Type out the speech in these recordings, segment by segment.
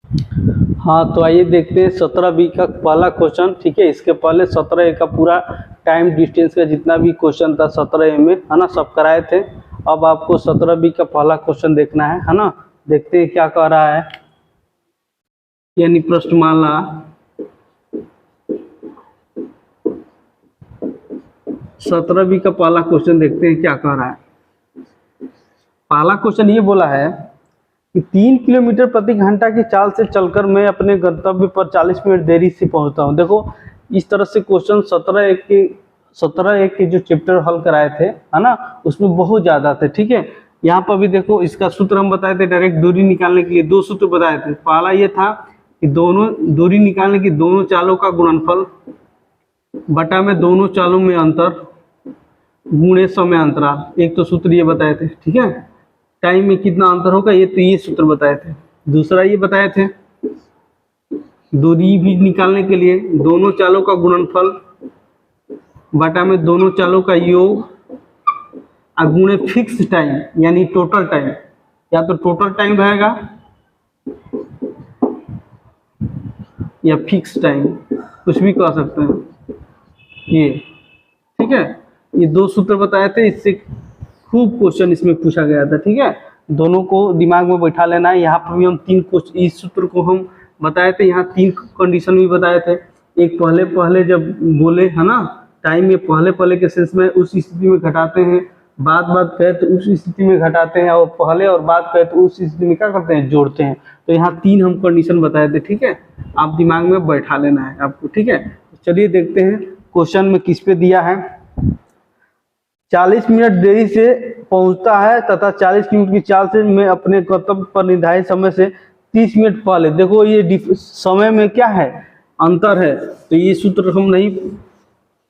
हाँ, तो आइए देखते हैं 17 बी का पहला क्वेश्चन। ठीक है, इसके पहले 17 ए का पूरा टाइम डिस्टेंस का जितना भी क्वेश्चन था 17 ए में, है ना, सब कराए थे। अब आपको 17 बी का पहला क्वेश्चन देखना है ना। देखते हैं क्या कह रहा है, यानी प्रश्नमाला 17 बी का पहला क्वेश्चन देखते हैं क्या कह रहा है। पहला क्वेश्चन ये बोला है कि 3 किलोमीटर प्रति घंटा की चाल से चलकर मैं अपने गंतव्य पर 40 मिनट देरी से पहुंचता हूं। देखो, इस तरह से क्वेश्चन 17 एक के जो चैप्टर हल कराए थे, है ना, उसमें बहुत ज्यादा थे। ठीक है, यहाँ पर भी देखो, इसका सूत्र हम बताए थे। डायरेक्ट दूरी निकालने के लिए 2 सूत्र बताए थे। पहला ये था कि दोनों दूरी निकालने की दोनों चालों का गुणनफल बटा में दोनों चालों में अंतर गुणे समय अंतराल। एक तो सूत्र ये बताए थे। ठीक है, टाइम में कितना अंतर होगा, ये सूत्र बताए थे। दूसरा ये बताए थे दूरी भी निकालने के लिए दोनों चालों का गुणनफल बटा में दोनों चालों का योग गुणे फिक्स टाइम, यानी टोटल टाइम। या तो टोटल टाइम रहेगा या फिक्स टाइम, कुछ भी कह सकते हैं ये। ठीक है, ये 2 सूत्र बताए थे। इससे खूब क्वेश्चन इसमें पूछा गया था। ठीक है, दोनों को दिमाग में बैठा लेना है। यहाँ पर भी हम 3 क्वेश्चन, इस सूत्र को हम बताए थे। यहाँ 3 कंडीशन भी बताए थे। एक पहले पहले जब बोले, है ना, टाइम में पहले पहले के सेंस में उस स्थिति में घटाते हैं, बाद बाद कहे तो उस स्थिति में घटाते हैं, और पहले और बाद कहे तो उस स्थिति में क्या करते हैं, जोड़ते हैं। तो यहाँ 3 हम कंडीशन बताए थे। ठीक है, आप दिमाग में बैठा लेना है आपको। ठीक है, चलिए देखते हैं क्वेश्चन में किस पे दिया है। 40 मिनट देरी से पहुंचता है तथा 40 किलोमीटर की चाल से मैं अपने गंतव्य पर निर्धारित समय से 30 मिनट पहले। देखो, ये समय में क्या है, अंतर है। तो ये सूत्र हम नहीं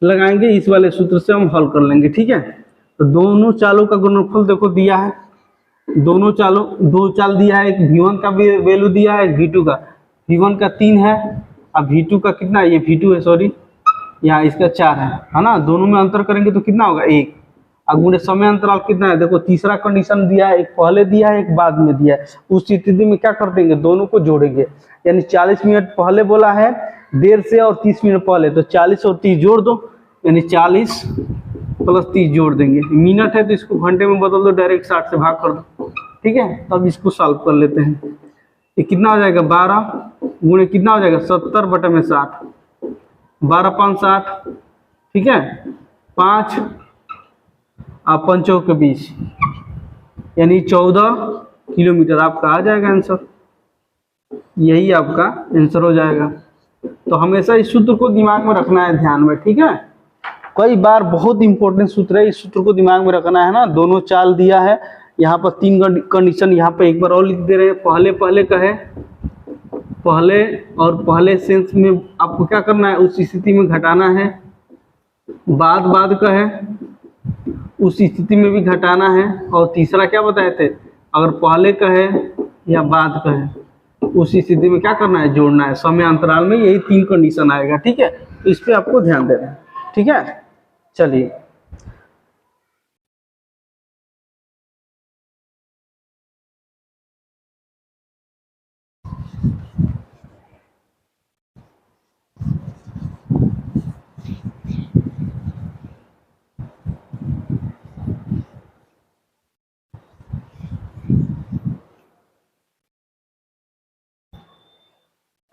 लगाएंगे, इस वाले सूत्र से हम हल कर लेंगे। ठीक है, तो दोनों चालों का गुणनफल देखो दिया है। दोनों चालों, 2 चाल दिया है। एक V1 का भी वैल्यू दिया है, एक V2 का। V1 का 3 है, अब V2 का कितना है, ये V2 है, सॉरी, यहाँ इसका 4 है ना। दोनों में अंतर करेंगे तो कितना होगा, 1। अब गुणे समय अंतराल कितना है, देखो तीसरा कंडीशन दिया है, एक पहले दिया है, एक बाद में दिया है। उस स्थिति में क्या कर देंगे, दोनों को जोड़ेंगे। यानी 40 मिनट पहले बोला है देर से और 30 मिनट पहले, तो 40 और 30 जोड़ दो, यानी 40 प्लस 30 जोड़ देंगे। मिनट है तो इसको घंटे में बदल दो, डायरेक्ट 60 से भाग कर दो। ठीक है, तब इसको सॉल्व कर लेते हैं। ये कितना हो जाएगा, 12 गुणे कितना हो जाएगा, 70 बटे में 60, 12 5 60। ठीक है, 5 आप 5 के 20, यानी 14 किलोमीटर आपका आ जाएगा आंसर। यही आपका आंसर हो जाएगा। तो हमेशा इस सूत्र को दिमाग में रखना है, ध्यान में। ठीक है, कई बार बहुत इंपॉर्टेंट सूत्र है, इस सूत्र को दिमाग में रखना है ना। दोनों चाल दिया है, यहाँ पर 3 कंडीशन यहाँ पर एक बार और लिख दे रहे हैं। पहले पहले का है, पहले और पहले सेंस में आपको क्या करना है, उस स्थिति में घटाना है। बाद बाद का है, उस स्थिति में भी घटाना है। और तीसरा क्या बताए थे, अगर पहले का है या बाद का है, उस स्थिति में क्या करना है, जोड़ना है समय अंतराल में। यही 3 कंडीशन आएगा। ठीक है, तो इस पे आपको ध्यान देना है। ठीक है, चलिए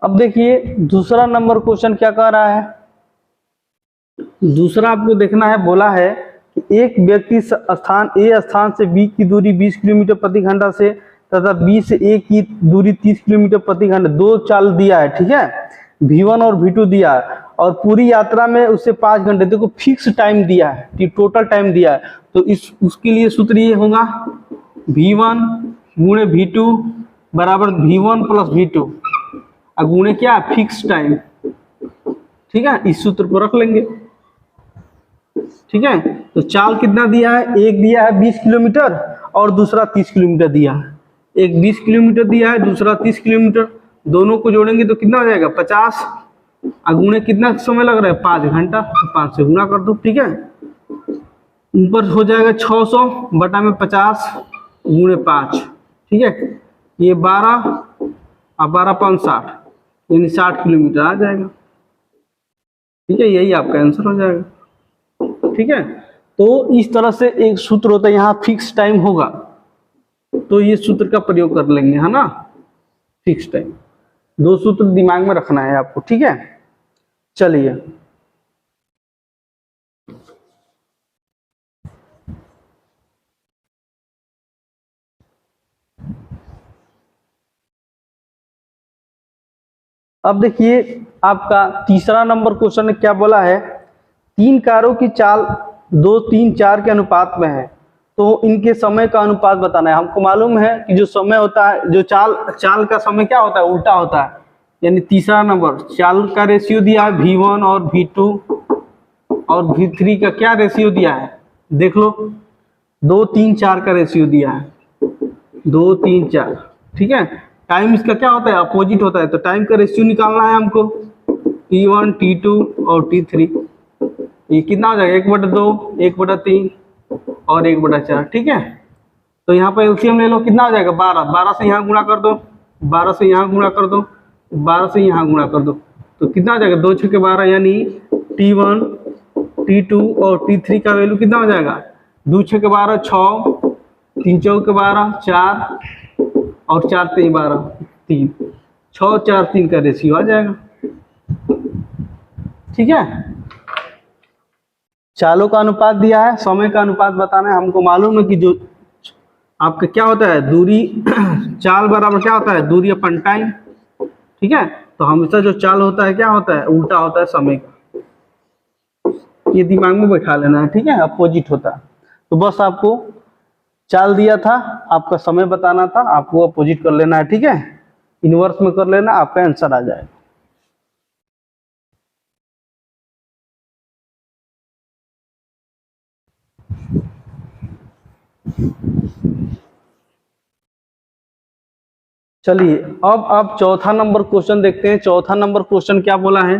अब देखिए दूसरा नंबर क्वेश्चन क्या कह रहा है। दूसरा आपको देखना है, बोला है कि एक व्यक्ति स्थान ए स्थान से बी की दूरी 20 किलोमीटर प्रति घंटा से तथा बी से ए की दूरी 30 किलोमीटर प्रति घंटा, 2 चाल दिया है। ठीक है, V1 और V2 दिया है, और पूरी यात्रा में उसे 5 घंटे, देखो फिक्स टाइम दिया है, टोटल टाइम दिया है। तो उसके लिए सूत्र ये होगा, V1 गुणे V2 बराबर V1 प्लस V2 गुणे क्या, फिक्स टाइम। ठीक है, इस सूत्र को रख लेंगे। ठीक है, तो चाल कितना दिया है, एक दिया है 20 किलोमीटर और दूसरा 30 किलोमीटर दिया है। एक 20 किलोमीटर दिया है, दूसरा 30 किलोमीटर। दोनों को जोड़ेंगे तो कितना हो जाएगा, 50। गुणे कितना समय लग रहा है, 5 घंटा, तो 5 से गुना कर दो। ठीक है, ऊपर हो जाएगा 600 बटा में 50 गुणे 5। ठीक है, ये 12 और 12×5 = 60, यानी 60 किलोमीटर आ जाएगा। ठीक है, यही आपका आंसर हो जाएगा। ठीक है, तो इस तरह से एक सूत्र होता है, यहाँ फिक्स टाइम होगा तो ये सूत्र का प्रयोग कर लेंगे, है ना। फिक्स टाइम, 2 सूत्र दिमाग में रखना है आपको। ठीक है, चलिए अब देखिए आपका तीसरा नंबर क्वेश्चन ने क्या बोला है, 3 कारों की चाल 2, 3, 4 के अनुपात में है, तो इनके समय का अनुपात बताना है। हमको मालूम है कि जो समय होता है, जो चाल का समय क्या होता है, उल्टा होता है। यानी तीसरा नंबर चाल का रेशियो दिया है V1 और V2 और V3 का क्या रेशियो दिया है, देख लो, 2, 3, 4 का रेशियो दिया है, 2, 3, 4। ठीक है, टाइम इसका क्या होता है, अपोजिट होता है, तो टाइम का रेशियो निकालना है हमको, T1, T2 और T3। ये कितना हो जाएगा, 1/2, 1/3 और 1/4। ठीक है, तो यहाँ पर एलसीएम ले लो, कितना हो जाएगा, 12। 12 से यहाँ गुणा कर दो, 12 से यहाँ गुणा कर दो, 12 से यहाँ गुणा कर दो, तो कितना हो जाएगा, 2 × 6 = 12, यानी T1, T2 और T3 का वैल्यू कितना हो जाएगा, 2 × 6 = 12, 6, 3 × 4 = 12, 4 और 4 × 3 = 12, 3, 6, 4, 3 का रेशियो आ जाएगा। ठीक है, चालों का अनुपात दिया है, समय का अनुपात बताना है। हमको मालूम है कि जो आपका क्या होता है, दूरी चाल बराबर क्या होता है, दूरी अपन टाइम। ठीक है, तो हमेशा जो चाल होता है क्या होता है, उल्टा होता है समय का, ये दिमाग में बैठा लेना है। ठीक है, अपोजिट होता है। तो बस आपको चाल दिया था, आपका समय बताना था, आपको अपोजिट कर लेना है। ठीक है, इनवर्स में कर लेना, आपका आंसर आ जाएगा। चलिए अब आप चौथा नंबर क्वेश्चन देखते हैं। चौथा नंबर क्वेश्चन क्या बोला है,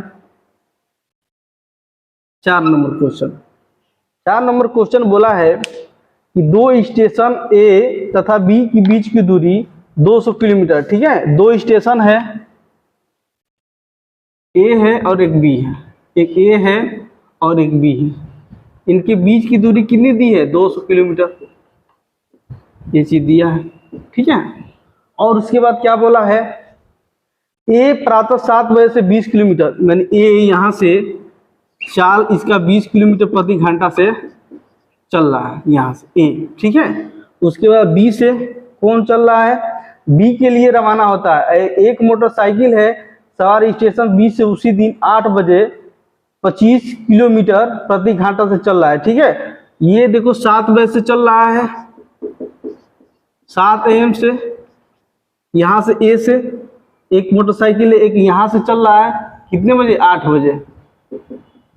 4 नंबर क्वेश्चन। 4 नंबर क्वेश्चन बोला है कि 2 स्टेशन ए तथा बी के बीच की दूरी 200 किलोमीटर। ठीक है, 2 स्टेशन है, ए है और एक बी है, एक ए है और एक बी है। इनके बीच की दूरी कितनी दी है, 200 किलोमीटर, ये चीज दिया है। ठीक है, और उसके बाद क्या बोला है, ए प्रातः 7 बजे से 20 किलोमीटर, यानी ए यहाँ से चाल इसका 20 किलोमीटर प्रति घंटा से चल रहा है यहाँ से ए। ठीक है, उसके बाद बी से कौन चल रहा है, बी के लिए रवाना होता है। एक मोटरसाइकिल है, सवार स्टेशन बी से उसी दिन 8 बजे 25 किलोमीटर प्रति घंटा से चल रहा है। ठीक है, ये देखो 7 बजे से चल रहा है, 7 AM से, यहाँ से ए से एक मोटरसाइकिल है, एक यहाँ से चल रहा है, कितने बजे, 8 बजे,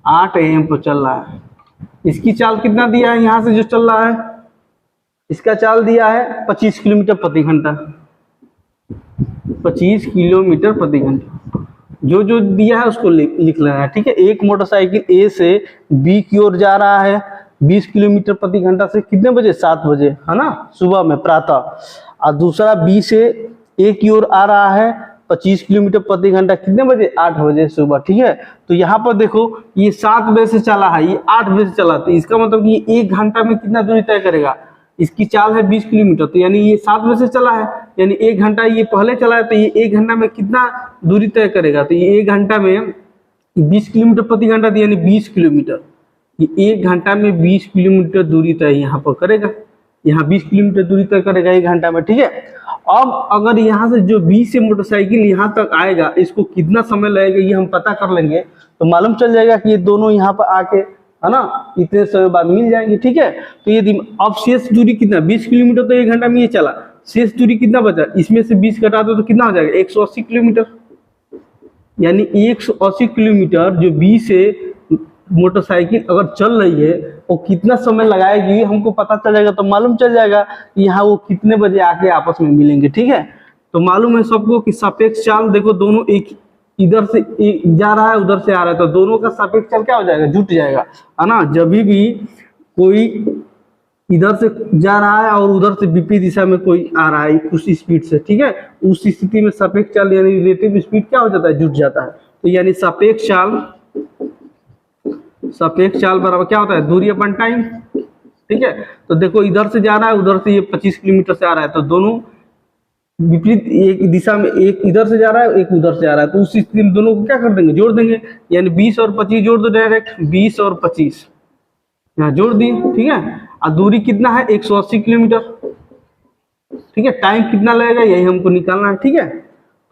8 AM पर चल रहा है। इसकी चाल कितना दिया है, यहाँ से जो चल रहा है इसका चाल दिया है 25 किलोमीटर प्रति घंटा, 25 किलोमीटर प्रति घंटा। जो जो दिया है उसको लिख लेना है। ठीक है, एक मोटरसाइकिल ए से बी की ओर जा रहा है 20 किलोमीटर प्रति घंटा से, कितने बजे, 7 बजे, है ना, सुबह में, प्रातः। और दूसरा बी से ए की ओर आ रहा है 25 किलोमीटर प्रति घंटा, कितने बजे, 8 बजे सुबह। ठीक है, तो यहाँ पर देखो ये 7 बजे से चला है, ये 8 बजे से चला, तो इसका मतलब कि ये 1 घंटा में कितना दूरी तय करेगा, इसकी चाल है 20 किलोमीटर, तो यानी ये 7 बजे से चला है, यानी 1 घंटा ये पहले चला है, तो ये 1 घंटा में कितना दूरी तय करेगा, तो ये 1 घंटा में 20 किलोमीटर प्रति घंटा, यानी 20 किलोमीटर, ये 1 घंटा में 20 किलोमीटर दूरी तय यहाँ पर करेगा, यहाँ 20 किलोमीटर दूरी तय करेगा 1 घंटा में। ठीक है, अब अगर यहाँ से जो बी से मोटरसाइकिल यहाँ तक आएगा, इसको कितना समय लगेगा ये हम पता कर लेंगे, तो मालूम चल जाएगा कि ये दोनों यहाँ पर आके, है ना, इतने समय बाद मिल जाएंगे। ठीक है, तो ये अब शेष दूरी कितना, 20 किलोमीटर तो 1 घंटा में ये चला, शेष दूरी कितना बचा, इसमें से 20 घटा दो तो कितना हो जाएगा, 180 किलोमीटर, यानी 180 किलोमीटर जो बी से मोटरसाइकिल अगर चल रही है वो कितना समय लगाएगी हमको पता चल जाएगा, तो मालूम चल जाएगा यहाँ वो कितने बजे आके आपस में मिलेंगे। ठीक है, तो मालूम है सबको कि सापेक्ष चाल, देखो दोनों एक इधर से जा रहा है, उधर से आ रहा है, तो दोनों का सापेक्ष चाल क्या हो जाएगा, जुट जाएगा, है ना। जब भी कोई इधर से जा रहा है और उधर से विपरीत दिशा में कोई आ रहा है उस स्पीड से, ठीक है, उस स्थिति में सापेक्ष चाल यानी रिलेटिव स्पीड क्या हो जाता है, जुट जाता है। तो यानी सापेक्ष चाल बराबर क्या होता है, दूरी अपन टाइम, ठीक है। तो देखो इधर से जा रहा है, उधर से ये 25 किलोमीटर से आ रहा है, तो दोनों विपरीत एक दिशा में, एक इधर से जा रहा है एक उधर से आ रहा है, तो उस स्थिति में दोनों को क्या कर देंगे, जोड़ देंगे। यानी 20 और 25 जोड़ दो डायरेक्ट, 20 और 25 यहाँ जोड़ दी, ठीक है। और दूरी कितना है, 180 किलोमीटर, ठीक है। टाइम कितना लगेगा यही हमको निकालना है, ठीक है।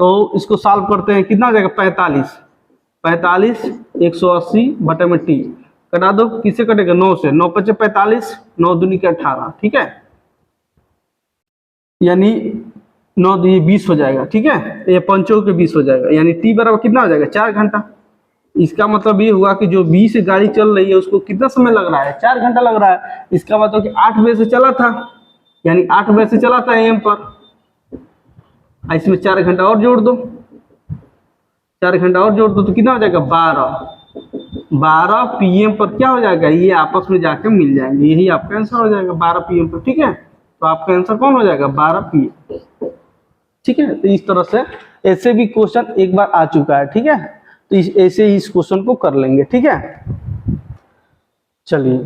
तो इसको सॉल्व करते हैं, कितना हो जाएगा, 45 180 बटे में टी कटा दो, किससे कटेगा, 9 से, 9 पचे 45, 9 दूनी के 18, ठीक है। यानी 9 दूनी 20 हो जाएगा, ठीक है। ये पंचों के 20 हो जाएगा, यानी टी बराबर कितना हो जाएगा, 4 घंटा। इसका मतलब ये हुआ कि जो 20 से गाड़ी चल रही है उसको कितना समय लग रहा है, 4 घंटा लग रहा है। इसका मतलब कि 8 बजे से चला था, यानी 8 बजे से चला था एम पर, इसमें 4 घंटा और जोड़ दो, 4 घंटा और जोड़ दो तो कितना हो जाएगा, 12 पीएम पर क्या हो जाएगा, ये आपस में जाकर मिल जाएंगे, यही आपका आंसर हो जाएगा 12 पीएम पर, ठीक है। तो आपका आंसर कौन हो जाएगा, 12 पीएम, ठीक है। तो इस तरह से ऐसे भी क्वेश्चन एक बार आ चुका है, ठीक है। तो ऐसे ही इस क्वेश्चन को कर लेंगे, ठीक है। चलिए,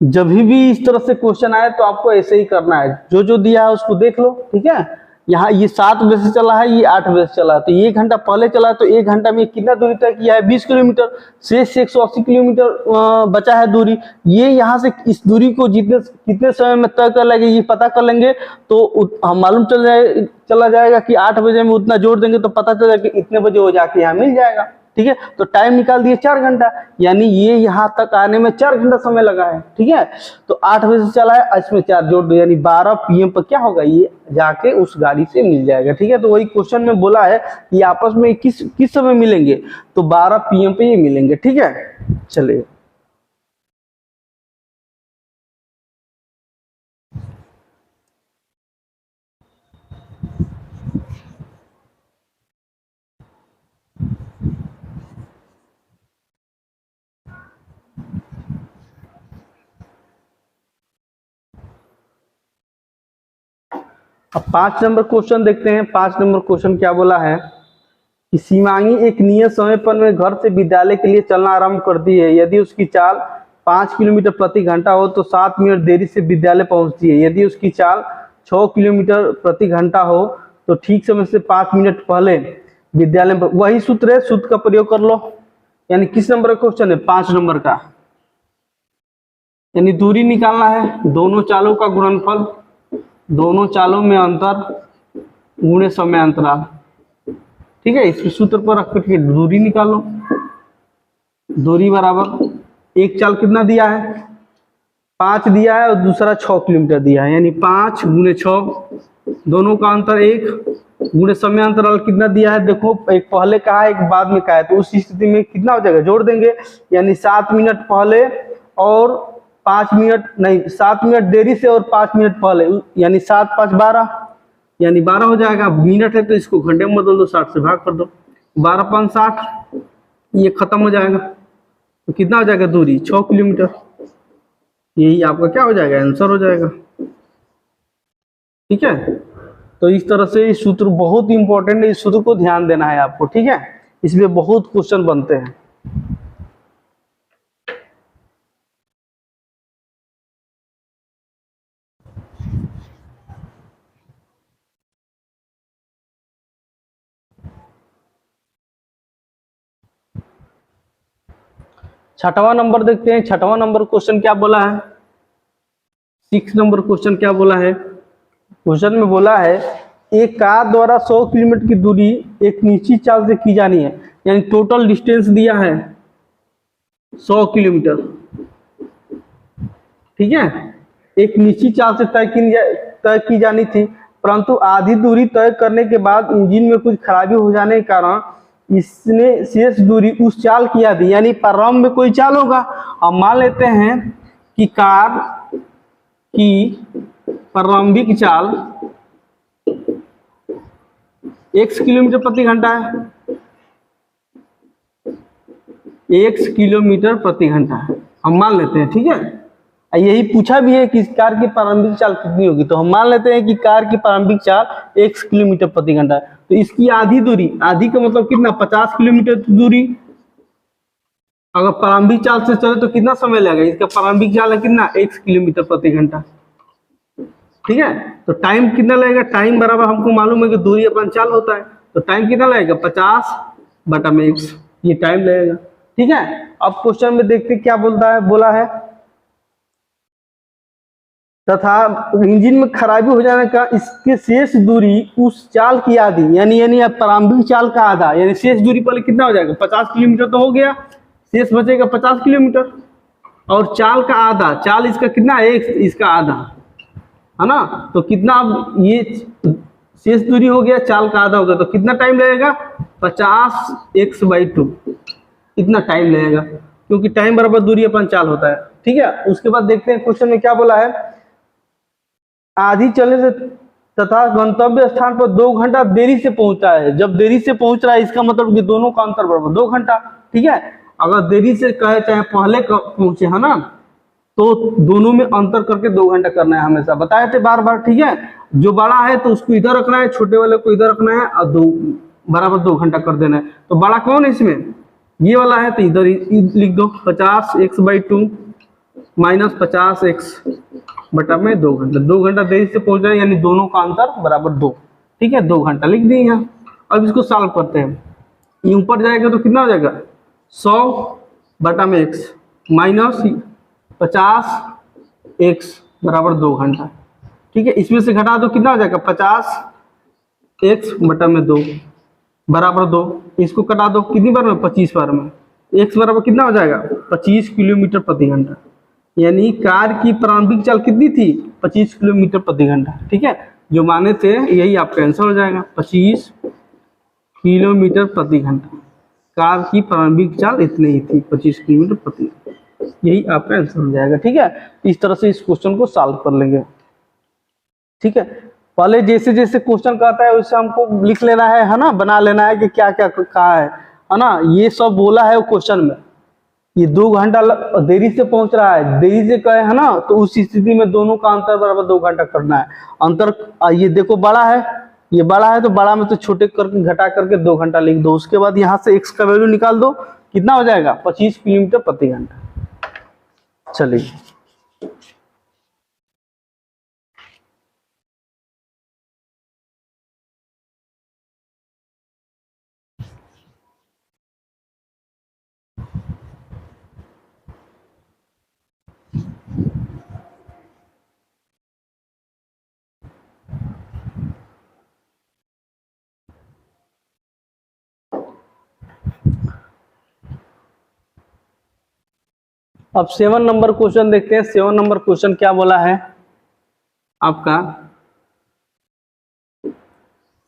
जब भी इस तरह से क्वेश्चन आए तो आपको ऐसे ही करना है, जो जो दिया है उसको देख लो, ठीक है। यहाँ ये 7 बजे से चला है, ये 8 बजे से चला है, तो 1 घंटा पहले चला है, तो 1 घंटा में कितना दूरी तय किया है, 20 किलोमीटर, शेष से 180 किलोमीटर बचा है दूरी। ये यहाँ से इस दूरी को कितने समय में तय कर लेंगे ये पता कर लेंगे, तो हम मालूम चला जाएगा कि 8 बजे में उतना जोड़ देंगे तो पता चल जाएगा कि इतने बजे वो जाके यहाँ मिल जाएगा, ठीक है। तो टाइम निकाल दिए 4 घंटा, यानी ये यहाँ तक आने में 4 घंटा समय लगा है, ठीक है। तो 8 बजे से चला है, इसमें 4 जोड़ दो, यानी 12 पीएम पर क्या होगा, ये जाके उस गाड़ी से मिल जाएगा, ठीक है। तो वही क्वेश्चन में बोला है कि आपस में किस समय मिलेंगे, तो 12 पीएम पे ये मिलेंगे, ठीक है। चलिए, अब 5 नंबर क्वेश्चन देखते हैं। 5 नंबर क्वेश्चन क्या बोला है कि शिवांगी एक नियत समय पर में घर से विद्यालय के लिए चलना आरंभ करती है। यदि उसकी चाल 5 किलोमीटर प्रति घंटा हो तो 7 मिनट देरी से विद्यालय पहुंचती है। यदि उसकी चाल 6 किलोमीटर प्रति घंटा हो तो ठीक समय से 5 मिनट पहले विद्यालय में, वही सूत्र है, सूत्र का प्रयोग कर लो। यानी किस नंबर का क्वेश्चन है, 5 नंबर का। यानी दूरी निकालना है, दोनों चालों का गुणनफल, दोनों चालों में अंतर गुणे समय अंतराल, ठीक है। इस सूत्र पर रख करके दूरी निकालो। दूरी बराबर एक चाल कितना दिया है, 5 दिया है और दूसरा 6 किलोमीटर दिया है, यानी 5 गुणे 6, दोनों का अंतर 1 गुणे समय अंतराल कितना दिया है, देखो एक पहले का है एक बाद में का है, तो उस स्थिति में कितना हो जाएगा, जोड़ देंगे। यानी 7 मिनट पहले और 5 मिनट नहीं, 7 मिनट देरी से और 5 मिनट पहले, यानी 7 5 12, यानी 12 हो जाएगा। मिनट है तो इसको घंटे में बदल दो, 60 से भाग कर दो, 12 5 60, ये खत्म हो जाएगा। तो कितना हो जाएगा दूरी, 6 किलोमीटर। यही आपका क्या हो जाएगा, आंसर हो जाएगा, ठीक है। तो इस तरह से ये सूत्र बहुत इंपॉर्टेंट है, इस सूत्र को ध्यान देना है आपको, ठीक है। इसमें बहुत क्वेश्चन बनते हैं। छठवां नंबर देखते हैं। छठवां नंबर क्वेश्चन क्या बोला है, 6 नंबर क्वेश्चन क्या बोला है। क्वेश्चन में बोला है एक कार द्वारा 100 किलोमीटर की दूरी एक निश्चित चाल से की जानी है, यानी टोटल डिस्टेंस दिया है 100 किलोमीटर, ठीक है। एक निश्चित चाल से तय की जानी थी, परंतु आधी दूरी तय करने के बाद इंजन में कुछ खराबी हो जाने के कारण इसने शेष दूरी उस चाल की आधी, यानी प्रारंभ में कोई चाल होगा। अब मान लेते हैं कि कार की प्रारंभिक चाल x किलोमीटर प्रति घंटा है, x किलोमीटर प्रति घंटा है, हम मान लेते हैं, ठीक है। यही पूछा भी है कि कार की प्रारंभिक चाल कितनी होगी, तो हम मान लेते हैं कि कार की प्रारंभिक चाल 1 किलोमीटर प्रति घंटा है। तो इसकी आधी दूरी, आधी का मतलब कितना, 50 किलोमीटर दूरी। अगर प्रारंभिक चाल से चले तो कितना समय लगेगा, इसका प्रारंभिक चाल है कितना, 1 किलोमीटर प्रति घंटा, ठीक है। तो टाइम कितना लगेगा, टाइम बराबर हमको मालूम है कि दूरी अपन चाल होता है, तो टाइम कितना लगेगा, 50/x, ये टाइम लगेगा, ठीक है। अब क्वेश्चन में देखते क्या बोलता है, बोला है तथा इंजन में खराबी हो जाने का इसके शेष दूरी उस चाल की आधी, यानी प्रारंभिक चाल का आधा, यानी शेष दूरी पहले कितना हो जाएगा, 50 किलोमीटर तो हो गया, शेष बचेगा 50 किलोमीटर, और चाल का आधा, चाल इसका कितना है, इसका आधा है ना, तो कितना, अब ये शेष दूरी हो गया, चाल का आधा हो गया, तो कितना टाइम लगेगा, 50x/2, इतना टाइम लगेगा, क्योंकि टाइम बराबर दूरी अपन चाल होता है, ठीक है। उसके बाद देखते हैं क्वेश्चन में क्या बोला है, आधी चलने से तथा गंतव्य स्थान पर 2 घंटा देरी से पहुंचा है। जब देरी से पहुंच रहा है इसका मतलब कि दोनों का अंतर बराबर 2 घंटा, ठीक है। अगर देरी से कहे चाहे पहले पहुंचे, है ना, तो दोनों में अंतर करके 2 घंटा करना है, हमेशा बताए थे बार बार, ठीक है। जो बड़ा है तो उसको इधर रखना है, छोटे वाले को इधर रखना है, और बराबर 2 घंटा कर देना है। तो बड़ा कौन है इसमें, ये वाला है, तो इधर लिख दो 50x/2 माइनस 50x/2 घंटा, 2 घंटा देरी से पहुंच रहा है, यानी दोनों का अंतर बराबर 2, ठीक है, 2 घंटा लिख दिए यहाँ। अब इसको सॉल्व करते हैं, ये ऊपर जाएगा तो कितना हो जाएगा, 100/x माइनस 50x/2 घंटा, ठीक है। इसमें से घटा दो, कितना हो जाएगा, 50x/2 बराबर 2, इसको कटा दो कितनी बार में, 25 बार में, x बराबर कितना हो जाएगा, 25 किलोमीटर प्रति घंटा, यानी कार की प्रारंभिक चाल कितनी थी, 25 किलोमीटर प्रति घंटा, ठीक है। जो माने थे यही आपका आंसर हो जाएगा, 25 किलोमीटर प्रति घंटा, कार की प्रारंभिक चाल इतनी ही थी, 25 किलोमीटर प्रति घंटा, यही आपका आंसर हो जाएगा, ठीक है। इस तरह से इस क्वेश्चन को सॉल्व कर लेंगे, ठीक है। पहले जैसे जैसे क्वेश्चन कहता है वैसे हमको लिख लेना है ना, बना लेना है कि क्या क्या कहा है ना। ये सब बोला है वो क्वेश्चन में, ये 2 घंटा देरी से पहुंच रहा है, देरी से कहे, है ना, तो उस स्थिति में दोनों का अंतर बराबर 2 घंटा करना है। अंतर ये देखो बड़ा है, ये बड़ा है, तो बड़ा में तो छोटे करके घटा करके 2 घंटा लिख दो। उसके बाद यहाँ से x का वैल्यू निकाल दो, कितना हो जाएगा, 25 किलोमीटर प्रति घंटा। चलिए अब 7 नंबर क्वेश्चन देखते हैं। 7 नंबर क्वेश्चन क्या बोला है आपका,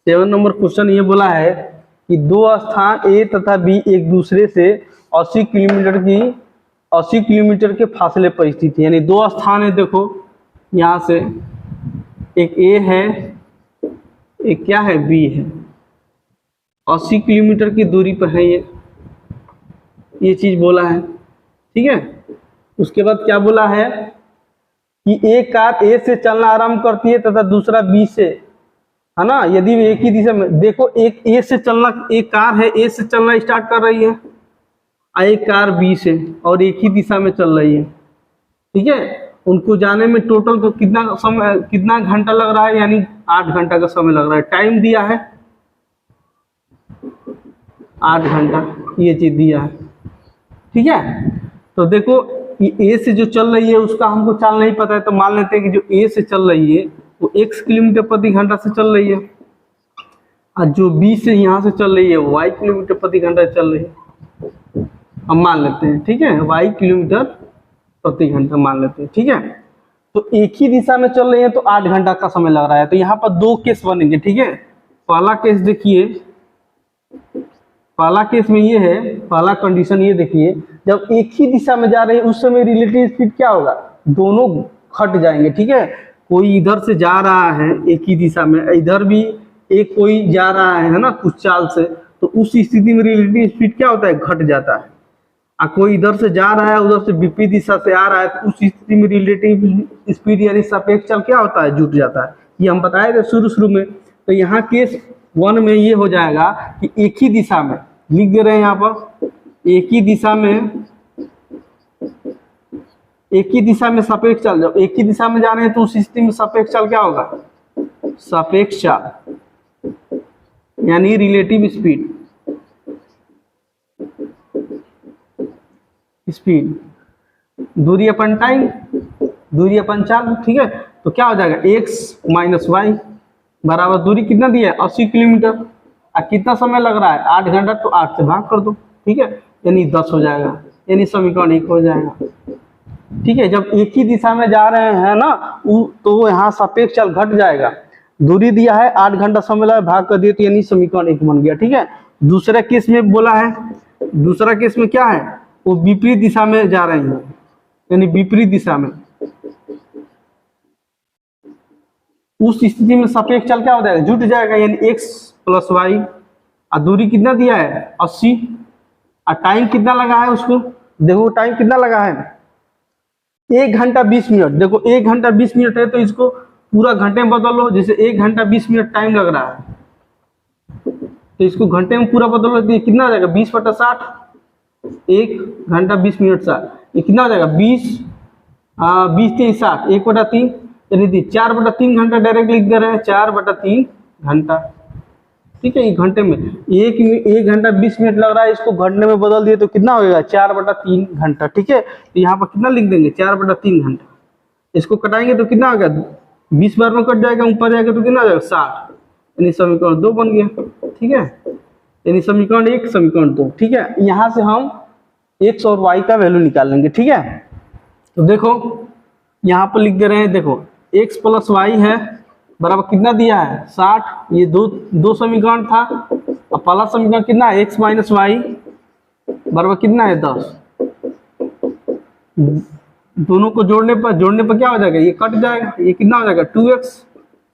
7 नंबर क्वेश्चन ये बोला है कि 2 स्थान A तथा B एक दूसरे से 80 किलोमीटर के फासले पर स्थित है, यानी 2 स्थान है, देखो यहाँ से एक A है, एक क्या है, B है, 80 किलोमीटर की दूरी पर है ये चीज बोला है, ठीक है। उसके बाद क्या बोला है कि एक कार A से चलना आरंभ करती है तथा दूसरा B से, है ना, यदि एक ही दिशा में, देखो एक A से चलना, एक कार है A से चलना स्टार्ट कर रही है, एक कार B से, और एक ही दिशा में चल रही है, ठीक है। उनको जाने में टोटल तो कितना समय, कितना घंटा लग रहा है, यानी 8 घंटा का समय लग रहा है। टाइम दिया है 8 घंटा, ये चीज दिया है, ठीक है। तो देखो ये A से जो चल रही है उसका हमको चाल नहीं पता है, तो मान लेते हैं कि जो A से चल रही है वो x किलोमीटर प्रति घंटा से चल रही है, और जो B से यहाँ से चल रही है y किलोमीटर प्रति घंटा चल रही है, हम मान लेते हैं, ठीक है, y किलोमीटर प्रति घंटा मान लेते हैं, ठीक है। तो एक ही दिशा में चल रही है तो 8 घंटा का समय लग रहा है। तो यहाँ पर 2 केस बनेंगे, ठीक है। पहला केस देखिए, पहला केस में ये है, पहला कंडीशन ये देखिए, जब एक ही दिशा में जा रही है उस समय रिलेटिव स्पीड क्या होगा, दोनों हट जाएंगे, ठीक है। कोई इधर से जा रहा है एक ही दिशा में, इधर भी एक कोई जा रहा है ना, कुछ चाल से, तो उस स्थिति में रिलेटिव स्पीड क्या होता है, घट जाता है। कोई इधर से जा रहा है, उधर से विपरीत दिशा से आ रहा है, तो उस स्थिति में रिलेटिव स्पीड यानी सापेक्ष चाल क्या होता है, जुट जाता है। ये हम बताए थे शुरू शुरू में। तो यहाँ केस 1 में ये हो जाएगा कि एक ही दिशा में लिख दे रहे हैं यहाँ पर, एक ही दिशा में सापेक्ष चाल, जब एक ही दिशा में जा रहे हैं तो उस स्थिति में सापेक्ष चाल क्या होगा, सापेक्ष चाल यानी रिलेटिव स्पीड, दूरी अपन टाइम, दूरी अपन चाल, ठीक है। तो क्या हो जाएगा, x माइनस वाई बराबर दूरी कितना दिया है, 80 किलोमीटर, और कितना समय लग रहा है, 8 घंटा, तो 8 से भाग कर दो, ठीक है, यानी 10 हो जाएगा, यानी समीकरण 1 हो जाएगा, ठीक है। जब एक ही दिशा में जा रहे हैं ना, तो यहाँ सापेक्ष चाल घट जाएगा, दूरी दिया है 8 घंटा समय लगा, भाग कर दिए, तो यानी समीकरण 1 बन गया, ठीक है। दूसरा केस में बोला है, दूसरा केस में क्या है, वो विपरीत दिशा में जा रहे हैं, यानी विपरीत दिशा में, उस स्थिति में सापेक्ष चाल क्या हो जाएगा, जुट जाएगा, यानी x प्लस वाई, और दूरी कितना दिया है 80, और टाइम कितना लगा है उसको, देखो टाइम कितना लगा है, 1 घंटा 20 मिनट। देखो 1 घंटा 20 मिनट है, तो इसको पूरा घंटे में बदल लो, जैसे 1 घंटा 20 मिनट टाइम लग रहा है, तो इसको घंटे में पूरा बदल लो, तो ये कितना हो जाएगा, 20/60, 1 घंटा 20 मिनट 60, ये कितना हो जाएगा, 20 3 60, 1/3, यानी 4/3 घंटा डायरेक्ट लिख दे रहे हैं, 4/3 घंटा, ठीक है। ये घंटे में 1 घंटा 20 मिनट लग रहा है, इसको घंटे में बदल दिए तो कितना होगा, 4/3 घंटा, ठीक है। तो यहाँ पर कितना लिख देंगे, 4/3 घंटा, इसको कटाएंगे तो कितना होगा, 20 बार में कट जाएगा, ऊपर जाएगा तो कितना हो जाएगा 60, यानी समीकरण 2 बन गया, ठीक है, यानी समीकरण 1 समीकरण 2, ठीक है। यहाँ से हम x और y का वैल्यू निकाल लेंगे, ठीक है। तो देखो यहाँ पर लिख दे रहे हैं, देखो x प्लस वाई है बराबर कितना दिया है 60, ये दो समीकरण था, और पहला समीकरण कितना है, x माइनस वाई बराबर कितना है 10, दोनों को जोड़ने पर क्या हो जाएगा, ये कट जाएगा, ये कितना हो जाएगा 2x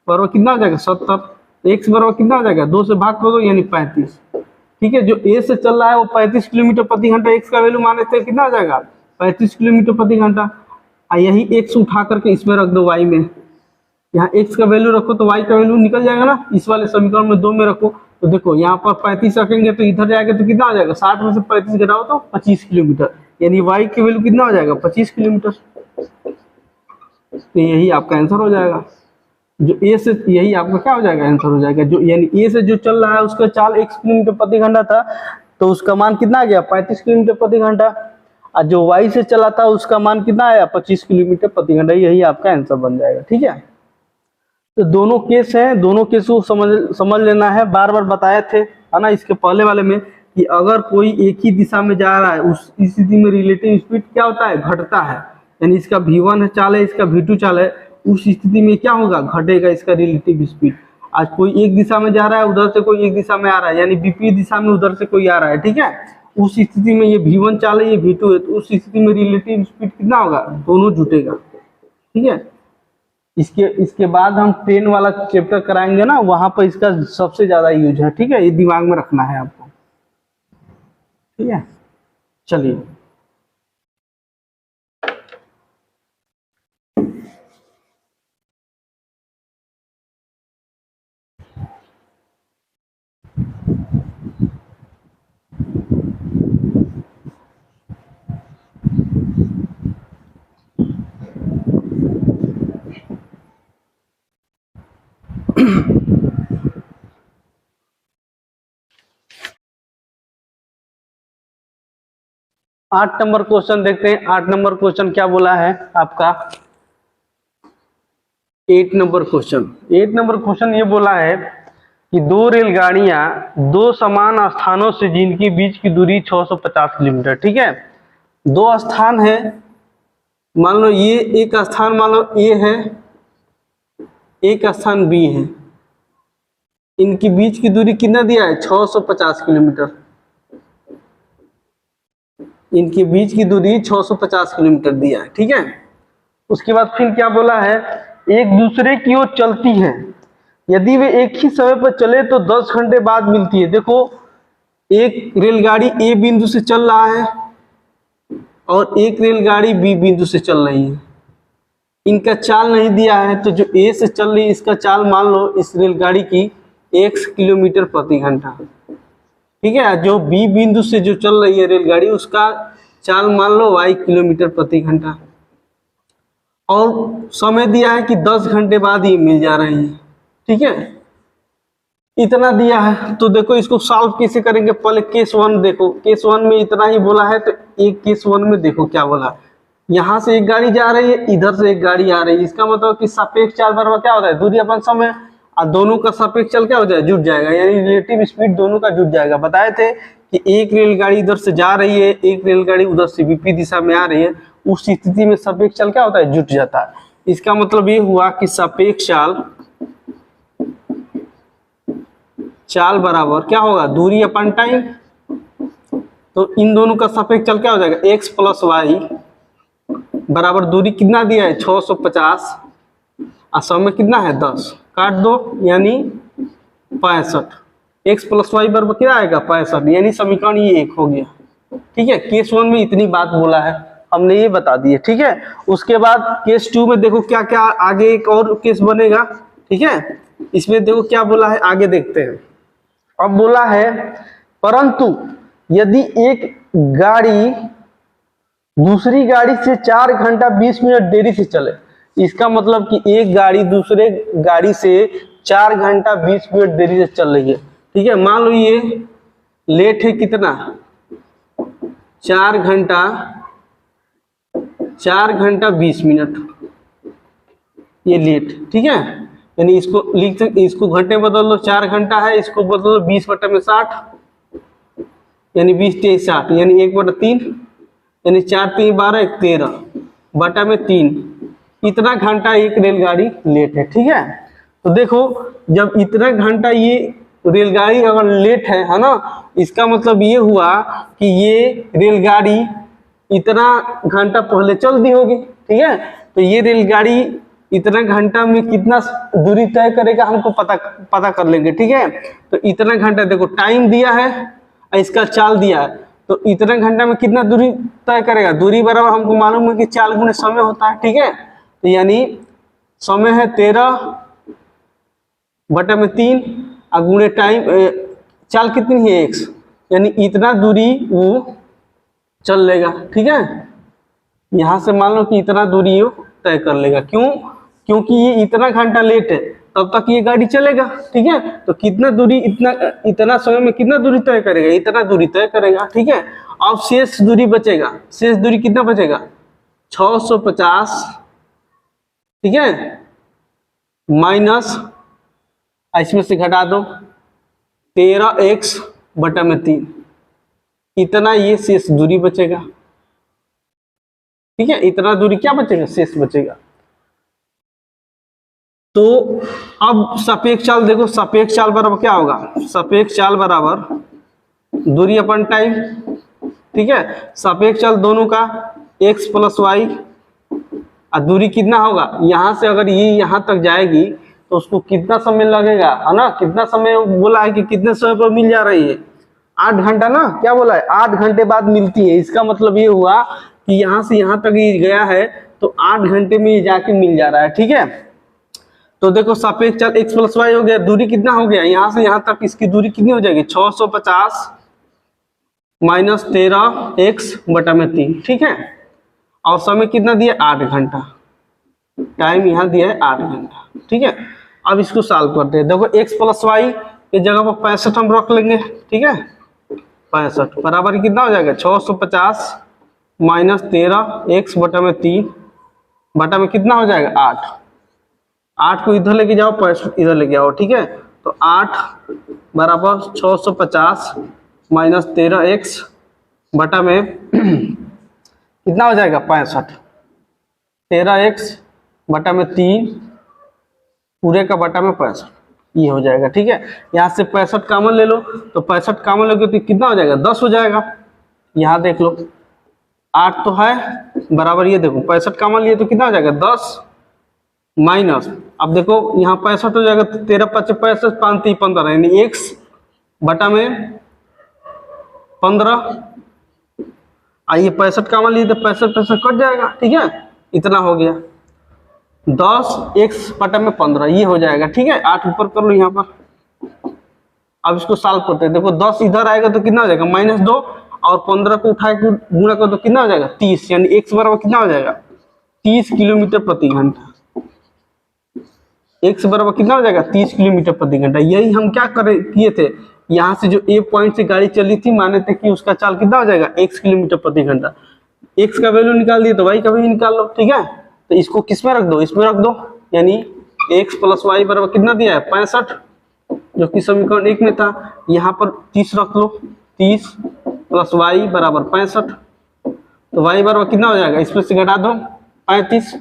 बराबर कितना हो जाएगा 70, x बराबर कितना हो जाएगा 2 से भाग कर दो, यानी 35, ठीक है। जो a से चल रहा है वो 35 किलोमीटर प्रति घंटा, x का वैल्यू माने थे कितना हो जाएगा 35 किलोमीटर प्रति घंटा, और यही x उठा करके इसमें रख दो y में, यहाँ x का वैल्यू रखो तो y का वैल्यू निकल जाएगा ना, इस वाले समीकरण में 2 में रखो, तो देखो यहाँ पर 35 रखेंगे तो इधर जाएगा तो कितना हो जाएगा, 60 में से 35 घटाओ तो 25 किलोमीटर, यानी y की वैल्यू कितना हो जाएगा 25 किलोमीटर, तो यही आपका आंसर हो जाएगा। जो a से, यही आपका क्या हो जाएगा आंसर हो जाएगा, जो यानी a से जो चल रहा है उसका चाल x किलोमीटर प्रति घंटा था, तो उसका मान कितना आ गया 35 किलोमीटर प्रति घंटा, और जो y से चला था उसका मान कितना आया 25 किलोमीटर प्रति घंटा, यही आपका आंसर बन जाएगा, ठीक है। तो दोनों केस हैं, दोनों केस को समझ लेना है, बार बार बताए थे, है ना, इसके पहले वाले में, कि अगर कोई एक ही दिशा में जा रहा है उस स्थिति में रिलेटिव स्पीड क्या होता है, घटता है, यानी इसका v1 चाल है, इसका v2 चाल है, उस स्थिति में क्या होगा, घटेगा इसका रिलेटिव स्पीड। आज कोई एक दिशा में जा रहा है, उधर से कोई एक दिशा में आ रहा है, यानी विपरीत दिशा में उधर से कोई आ रहा है, ठीक है, उस स्थिति में ये v1 चाल है, ये v2 है, तो उस स्थिति में रिलेटिव स्पीड कितना होगा, दोनों जुटेगा, ठीक है। इसके बाद हम ट्रेन वाला चैप्टर कराएंगे ना, वहां पर इसका सबसे ज्यादा यूज है, ठीक है, ये दिमाग में रखना है आपको, ठीक है। चलिए, आठ नंबर क्वेश्चन देखते हैं। 8 नंबर क्वेश्चन क्या बोला है आपका, 8 नंबर क्वेश्चन ये बोला है कि 2 रेलगाड़ियां 2 समान स्थानों से जिनकी बीच की दूरी 650 किलोमीटर, ठीक है, 2 स्थान है, मान लो ये एक स्थान मान लो ए है, एक स्थान बी है, इनकी बीच की दूरी कितना दिया है 650 किलोमीटर, इनके बीच की दूरी 650 किलोमीटर दिया है, ठीक है। उसके बाद फिर क्या बोला है, एक दूसरे की ओर चलती है, यदि वे एक ही समय पर चले तो 10 घंटे बाद मिलती है। देखो एक रेलगाड़ी ए बिंदु से चल रहा है, और एक रेलगाड़ी बी बिंदु से चल रही है। इनका चाल नहीं दिया है, तो जो ए से चल रही है इसका चाल मान लो इस रेलगाड़ी की x किलोमीटर प्रति घंटा, ठीक है। जो बी बिंदु से जो चल रही है रेलगाड़ी उसका चाल मान लो y किलोमीटर प्रति घंटा, और समय दिया है कि 10 घंटे बाद ये मिल जा रही है, ठीक है। इतना दिया है, तो देखो इसको सॉल्व कैसे करेंगे। पहले केस 1 देखो, केस 1 में इतना ही बोला है, तो एक केस 1 में देखो क्या बोला। यहाँ से एक गाड़ी जा रही है, इधर से एक गाड़ी आ रही है, इसका मतलब कि सापेक्ष चाल बराबर क्या होता है, दूरी अपन समय, और दोनों का सापेक्ष चाल क्या हो जाएगा, जुट जाएगा, यानी रिलेटिव स्पीड दोनों का जुट जाएगा। बताए थे कि एक रेलगाड़ी इधर से जा रही है, एक रेलगाड़ी उधर से विपरीत दिशा में आ रही है, उस स्थिति में सापेक्ष चाल क्या होता है, जुट जाता है। इसका मतलब ये हुआ कि सापेक्ष चाल बराबर क्या होगा, दूरी अपन टाइम। तो इन दोनों का सापेक्ष चाल क्या हो जाएगा, x प्लस वाई बराबर दूरी कितना दिया है 650 और समय कितना है 10, काट दो यानी 65। x प्लस वाई बराबर क्या आएगा 65, यानी समीकरण ये 1 हो गया, ठीक है। केस 1 में इतनी बात बोला है, हमने ये बता दी है, ठीक है। उसके बाद केस 2 में देखो क्या क्या आगे एक और केस बनेगा, ठीक है। इसमें देखो क्या बोला है, आगे देखते हैं। अब बोला है परंतु यदि एक गाड़ी दूसरी गाड़ी से 4 घंटा 20 मिनट देरी से चले, इसका मतलब कि एक गाड़ी दूसरे गाड़ी से 4 घंटा 20 मिनट देरी से चल रही है, ठीक है। मान लो ये लेट है कितना, 4 घंटा 20 मिनट ये लेट, ठीक है। यानी इसको लिख सकते, इसको घंटे बदल लो, 4 घंटा है, इसको बदल लो 20/60, यानी 20×3 = 60, यानी 1/3, यानी 4×3 = 12, 13/3, इतना घंटा एक रेलगाड़ी लेट है, ठीक है। तो देखो जब इतना घंटा ये रेलगाड़ी अगर लेट है ना, इसका मतलब ये हुआ कि ये रेलगाड़ी इतना घंटा पहले चल दी होगी, ठीक है। तो ये रेलगाड़ी इतना घंटा में कितना दूरी तय करेगा हमको पता कर लेंगे, ठीक है। तो इतना घंटा देखो टाइम दिया है, इसका चाल दिया है, तो इतना घंटा में कितना दूरी तय करेगा, दूरी बराबर हमको मालूम है कि 4 गुणे समय होता है, ठीक है। तो यानी समय है 13/3 और गुणे टाइम, चाल कितनी है x, यानी इतना दूरी वो चल लेगा, ठीक है। यहाँ से मान लो कि इतना दूरी वो तय कर लेगा, क्योंकि ये इतना घंटा लेट है, तब तक ये गाड़ी चलेगा, ठीक है। तो कितना दूरी, इतना समय में कितना दूरी तय करेगा, इतना दूरी तय करेगा, ठीक है। अब शेष दूरी बचेगा, शेष दूरी कितना बचेगा 650, ठीक है, माइनस इसमें से घटा दो 13x/3, इतना ये शेष दूरी बचेगा, ठीक है। इतना दूरी क्या बचेगा, शेष बचेगा। तो अब सापेक्ष चाल देखो, सापेक्ष चाल बराबर क्या होगा, सापेक्ष चाल बराबर दूरी अपन टाइम, ठीक है। सापेक्ष चाल दोनों का x प्लस वाई, और दूरी कितना होगा, यहाँ से अगर ये यहाँ तक जाएगी तो उसको कितना समय लगेगा, है ना। कितना समय बोला है कि कितने समय पर मिल जा रही है, 8 घंटा ना, क्या बोला है 8 घंटे बाद मिलती है। इसका मतलब ये हुआ कि यहाँ से यहाँ तक ये गया है, तो 8 घंटे में ये जाके मिल जा रहा है, ठीक है। तो देखो सापेक्ष चाल x प्लस वाई हो गया, दूरी कितना हो गया, यहाँ से यहाँ तक इसकी दूरी कितनी हो जाएगी 650 माइनस 13x/3, ठीक है। और समय कितना दिया 8 घंटा, टाइम यहाँ दिया है 8 घंटा, ठीक है। अब इसको सॉल्व करते हैं। देखो x प्लस वाई की जगह पर 65 हम रख लेंगे, ठीक है। 65 बराबर कितना हो जाएगा 650 माइनस 13x/3 बटा में कितना हो जाएगा 8 को इधर लेके जाओ, 65 इधर लेके आओ, ठीक है। तो 8 बराबर 650 माइनस 13x बटा में कितना हो जाएगा 65, 13x बटा में 3 पूरे का बटा में 65, ये हो जाएगा, ठीक है। यहाँ से 65 कॉमन ले लो, तो 65 कॉमन लोगे तो कितना हो जाएगा 10 हो जाएगा। यहाँ देख लो 8 तो है बराबर, ये देखो 65 कॉमन लिए तो कितना हो जाएगा 10 माइनस, अब देखो यहाँ 65 हो जाएगा, तो 13 × 5 = 65, 5 × 3 = 15, यानी x बटा में 15, आइए 65 का मान लीजिए तो 65 65 कट जाएगा, ठीक है, इतना हो गया 10x/15 ये हो जाएगा, ठीक है। 8 ऊपर कर लो यहाँ पर। अब इसको सॉल्व करते हैं। देखो 10 इधर आएगा तो कितना हो जाएगा -2 और 15 को उठा के गुणा कर दो कितना हो जाएगा 30, यानी x बराबर कितना हो जाएगा 30 किलोमीटर प्रति घंटा। x बराबर कितना हो जाएगा 30 किलोमीटर प्रति घंटा। यही हम क्या किए थे, यहाँ से जो A पॉइंट से गाड़ी चली थी माने थे कि उसका चाल कितना हो जाएगा x किलोमीटर प्रति घंटा। x का वैल्यू निकाल दिए तो y का वैल्यू निकाल लो, ठीक है। तो इसको किस में रख दो, इसमें रख दो, यानी x + y बराबर कितना दिया है 65, जो कि समीकरण 1 में था। यहाँ पर 30 रख लो, 30 + y बराबर 65, तो y बराबर कितना हो जाएगा, इसमें से घटा दो 35,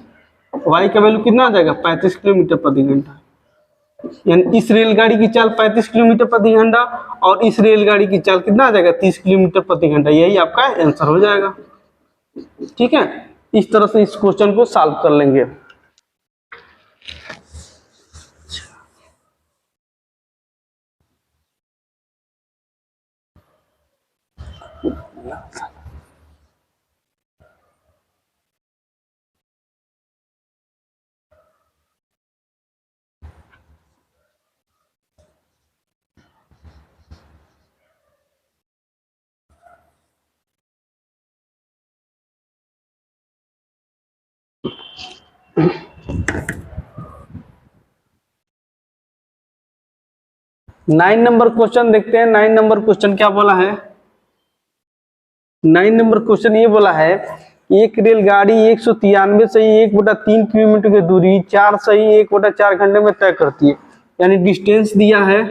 y का वैल्यू कितना हो जाएगा 35 किलोमीटर प्रति घंटा। यानी इस रेलगाड़ी की चाल 35 किलोमीटर प्रति घंटा और इस रेलगाड़ी की चाल कितना आ जाएगा 30 किलोमीटर प्रति घंटा। यही आपका आंसर हो जाएगा, ठीक है। इस तरह से इस क्वेश्चन को सॉल्व कर लेंगे। नाइन नंबर क्वेश्चन देखते हैं। 9 नंबर क्वेश्चन क्या बोला है, 9 नंबर क्वेश्चन ये बोला है, एक रेलगाड़ी 193 सही 1/3 किलोमीटर की दूरी 4 सही 1/4 घंटे में तय करती है। यानी डिस्टेंस दिया है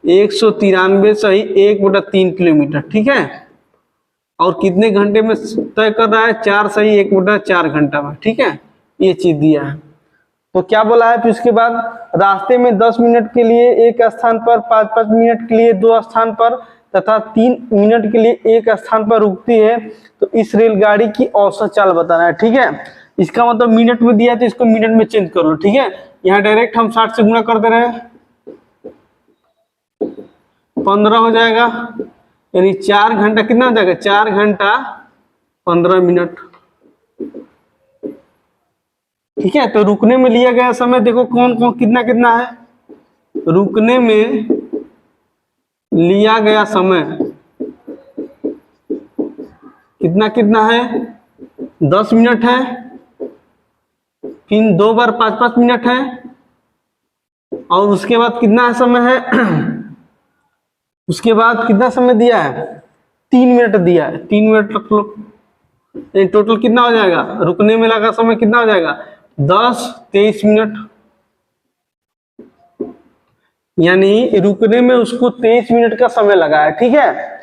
193 सही 1/3 किलोमीटर, ठीक है, और कितने घंटे में तय कर रहा है 4 सही 1/4 घंटा में, ठीक है, ये चीज दिया है। तो क्या बोला है फिर उसके बाद, रास्ते में 10 मिनट के लिए एक स्थान पर, 5-5 मिनट के लिए 2 स्थान पर तथा 3 मिनट के लिए एक स्थान पर रुकती है, तो इस रेलगाड़ी की औसत चाल बताना है, ठीक है। इसका मतलब मिनट में दिया है तो इसको मिनट में चेंज कर लो, ठीक है। यहाँ डायरेक्ट हम 60 से गुणा कर दे रहे हैं, 15 हो जाएगा, यानी 4 घंटा कितना हो जाएगा 4 घंटा 15 मिनट, ठीक है। तो रुकने में लिया गया समय देखो कौन कौन कितना कितना है, रुकने में लिया गया समय कितना कितना है 10 मिनट है, फिर 2 बार 5-5 मिनट है, और उसके बाद कितना समय है उसके बाद कितना समय दिया है 3 मिनट दिया है, 3 मिनट रख लो। टोटल कितना हो जाएगा, रुकने में लगा समय कितना हो जाएगा 10-23 मिनट, यानी रुकने में उसको 23 मिनट का समय लगा है, ठीक है।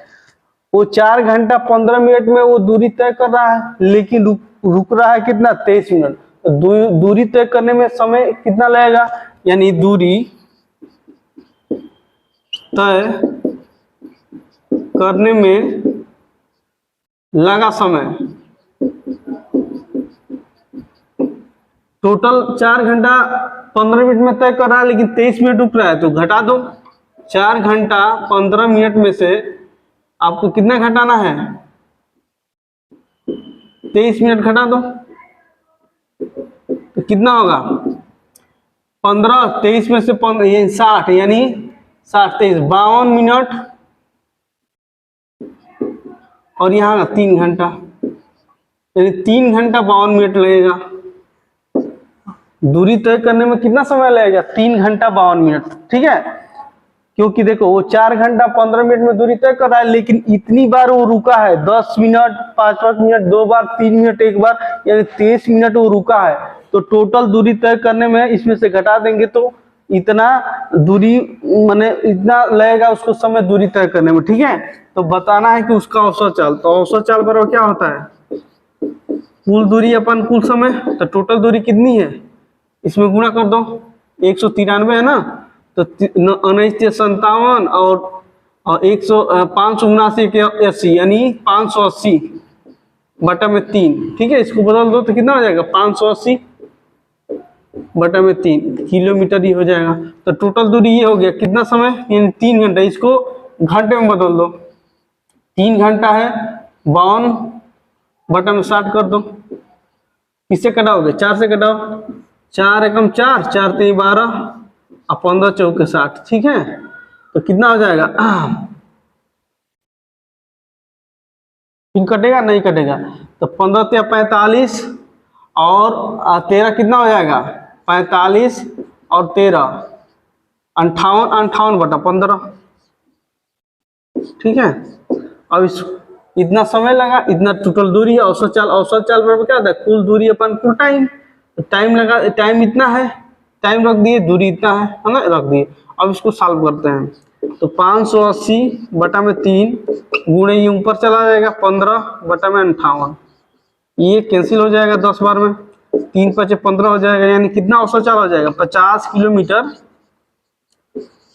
वो 4 घंटा 15 मिनट में वो दूरी तय कर रहा है, लेकिन रुक रहा है कितना 23 मिनट। तो दूरी तय करने में समय कितना लगेगा, यानी दूरी तय करने में लगा समय टोटल 4 घंटा 15 मिनट में तय कर रहा है, लेकिन 23 मिनट रुक रहा है, तो घटा दो 4 घंटा 15 मिनट में से आपको कितना घटाना है 23 मिनट घटा दो, तो कितना होगा 15 23 में से 15 60, यानी 60 23 52 मिनट, और यहाँ 3 घंटा, यानी 3 घंटा 52 मिनट लगेगा। दूरी तय करने में कितना समय लगेगा 3 घंटा 52 मिनट, ठीक है। क्योंकि देखो वो 4 घंटा 15 मिनट में दूरी तय कर रहा है, लेकिन इतनी बार वो रुका है 10 मिनट 5-5 मिनट 2 बार 3 मिनट 1 बार, यानी 23 मिनट वो रुका है। तो टोटल दूरी तय करने में इसमें से घटा देंगे तो इतना दूरी माने इतना लगेगा उसको समय दूरी तय करने में, ठीक है। तो बताना है कि उसका औसत चाल, तो औसत चाल बराबर क्या होता है कुल दूरी अपन कुल समय, तो टोटल दूरी कितनी है इसमें गुणा कर दो, 193 है ना, तो 1957 और 579 यानी 580 बटा में 3, ठीक है। इसको बदल दो तो कितना हो जाएगा 580 बटा में 3 किलोमीटर ही हो जाएगा। तो टोटल दूरी ये हो गया कितना समय, यानी 3 घंटा, इसको घंटे में बदल दो, 3 घंटा है 52 बटा में 60 कर दो। किससे कटाओगे? 4 से कटाओ। 4 एकम 4, 4 3 12 और 15 चौके 60। ठीक है, तो कितना हो जाएगा? फिर कटेगा? नहीं कटेगा। तो 15 ते 45 और 13 कितना हो जाएगा? 45 और 13 58, 58 बटा 15। ठीक है, अब इस इतना समय लगा, इतना टोटल दूरी है। औसत चाल बराबर क्या होता है? कुल दूरी अपन कुल टाइम। तो टाइम लगा, टाइम इतना है, टाइम रख दिए, दूरी इतना है ना, रख दिए। अब इसको सॉल्व करते हैं। तो 580 बटा में 3 गुणे, ये ऊपर चला जाएगा 15 बटा में 58, ये कैंसिल हो जाएगा 10 बार में, 3 5 15 हो जाएगा। यानी कितना औसत चाल हो जाएगा? 50 किलोमीटर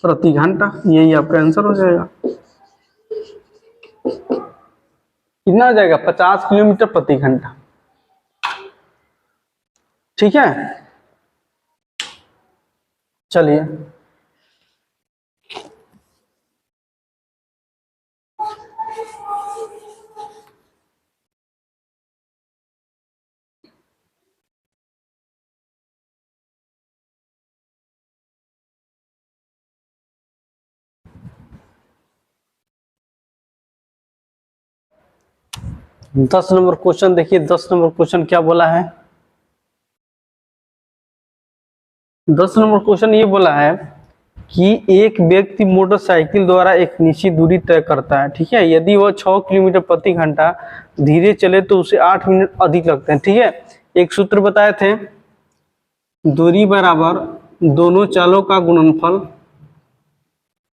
प्रति घंटा। यही आपका आंसर हो जाएगा। कितना हो जाएगा? 50 किलोमीटर प्रति घंटा। ठीक है, चलिए दस नंबर क्वेश्चन देखिए। 10 नंबर क्वेश्चन क्या बोला है? 10 नंबर क्वेश्चन ये बोला है कि एक व्यक्ति मोटरसाइकिल द्वारा एक निश्चित दूरी तय करता है। ठीक है, यदि वह 6 किलोमीटर प्रति घंटा धीरे चले तो उसे 8 मिनट अधिक लगते हैं। ठीक है, एक सूत्र बताए थे, दूरी बराबर दोनों चालों का गुणनफल,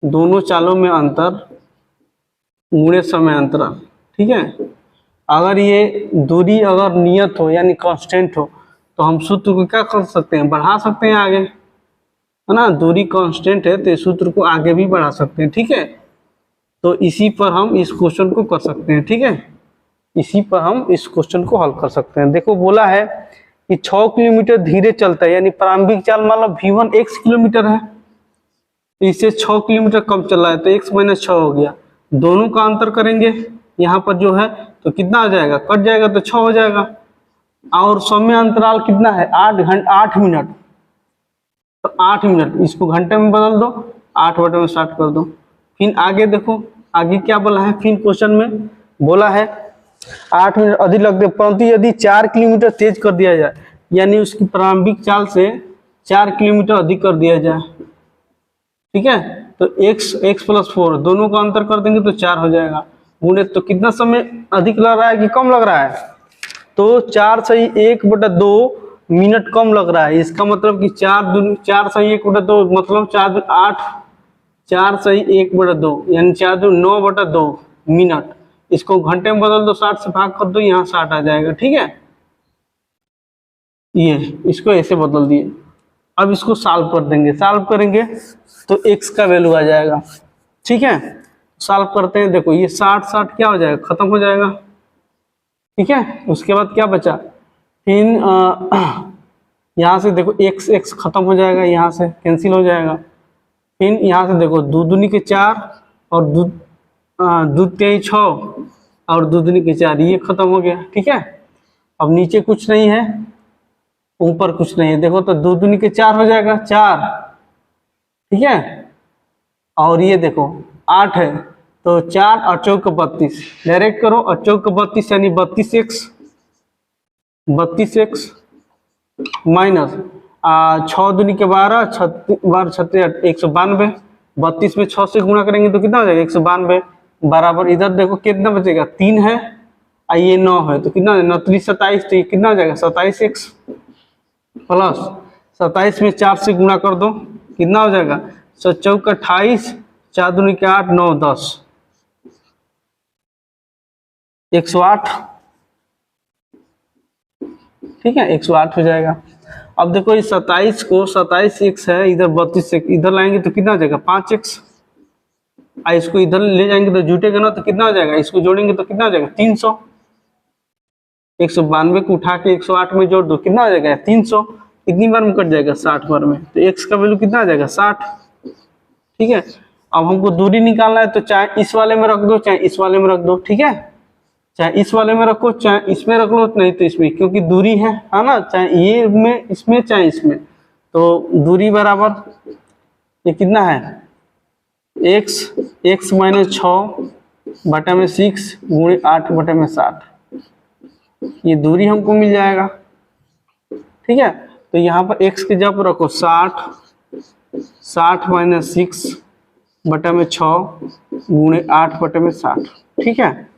दोनों चालों में अंतर गुणे समय अंतराल। ठीक है, अगर ये दूरी अगर नियत हो यानी कांस्टेंट हो तो हम सूत्र को क्या कर सकते हैं? बढ़ा सकते हैं आगे, है ना। दूरी कांस्टेंट है तो इस सूत्र को आगे भी बढ़ा सकते हैं। ठीक है, तो इसी पर हम इस क्वेश्चन को कर सकते हैं। ठीक है, इसी पर हम इस क्वेश्चन को हल कर सकते हैं। देखो बोला है कि 6 किलोमीटर धीरे चलता है, यानी प्रारंभिक चाल मान लो V1 x किलोमीटर है, तो इससे 6 किलोमीटर कम चल रहा है, तो x माइनस 6 हो गया। दोनों का अंतर करेंगे यहाँ पर जो है, तो कितना हो जाएगा? कट जाएगा तो 6 हो जाएगा। और समय अंतराल कितना है? 8 मिनट। तो 8 मिनट इसको घंटे में बदल दो, 8 बटे में 60 कर दो। फिर आगे देखो, आगे क्या बोला है? फिर क्वेश्चन में बोला है 8 मिनट अधिक लगते, परंतु यदि 4 किलोमीटर तेज कर दिया जाए, यानी उसकी प्रारंभिक चाल से 4 किलोमीटर अधिक कर दिया जाए। ठीक है, तो x प्लस 4 दोनों का अंतर कर देंगे तो 4 हो जाएगा। गुणे, तो कितना समय अधिक लग रहा है कि कम लग रहा है? तो 4 सही 1/2 मिनट कम लग रहा है। इसका मतलब कि 4 सही 1/2 मतलब 4 8, 4 सही 1/2 यानी 4 2 9/2 मिनट। इसको घंटे में बदल दो, 60 से भाग कर दो, यहाँ 60 आ जाएगा। ठीक है, ये इसको ऐसे बदल दिए। अब इसको सॉल्व कर देंगे, सॉल्व करेंगे तो x का वैल्यू आ जाएगा। ठीक है, सॉल्व करते हैं। देखो ये 60 क्या हो जाएगा? खत्म हो जाएगा। ठीक है, उसके बाद क्या बचा? फिर यहाँ से देखो x खत्म हो जाएगा, यहाँ से कैंसिल हो जाएगा। फिर यहाँ से देखो 2 दूनी के 4 और 2 3 6 और 2 दूनी के 4, ये खत्म हो गया। ठीक है, अब नीचे कुछ नहीं है, ऊपर कुछ नहीं है। देखो तो 2 दूनी के 4 हो जाएगा, 4। ठीक है, और ये देखो 8 है, तो 4 और 4 का 32 डायरेक्ट करो, और 4 का 32 यानी 32x माइनस 6 दूनी के 12, 12 192। 32 में 6 से गुणा करेंगे तो कितना हो जाएगा? 192 बराबर, इधर देखो कितना बचेगा? 3 है और ये 9 है, तो कितना 9 3 27, तो ये कितना हो जाएगा? 27x प्लस 27 में 4 से गुणा कर दो, कितना हो जाएगा? 4 28, 4 दूनी के 8, 9 10 108। ठीक है, 108 हो जाएगा। अब देखो इस 27 को 27x है, इधर 32 इधर लाएंगे तो कितना हो जाएगा? 5x। इसको इधर ले जाएंगे तो जुटेगा ना, तो कितना हो जाएगा? इसको जोड़ेंगे तो कितना हो जाएगा? 300। 192 को उठा के 108 में जोड़ दो, कितना हो जाएगा? 300। कितनी बार में कट जाएगा? 60 बार में। तो x का वैल्यू कितना आ जाएगा? 60। ठीक है, अब हमको दूरी निकालना है, तो चाहे इस वाले में रख दो चाहे इस वाले में रख दो। ठीक है, चाहे इस वाले में रखो चाहे इसमें रख लो, नहीं तो इसमें, क्योंकि दूरी है ना, चाहे ये में इसमें चाहे इसमें, तो दूरी बराबर ये कितना है x माइनस 6 बटा में 6 गुणे 8 बटा में 60, ये दूरी हमको मिल जाएगा। ठीक है, तो यहाँ पर x की जगह पर रखो 60 माइनस 6 बटा में 6 गुणे 8 बटा में 60। ठीक है,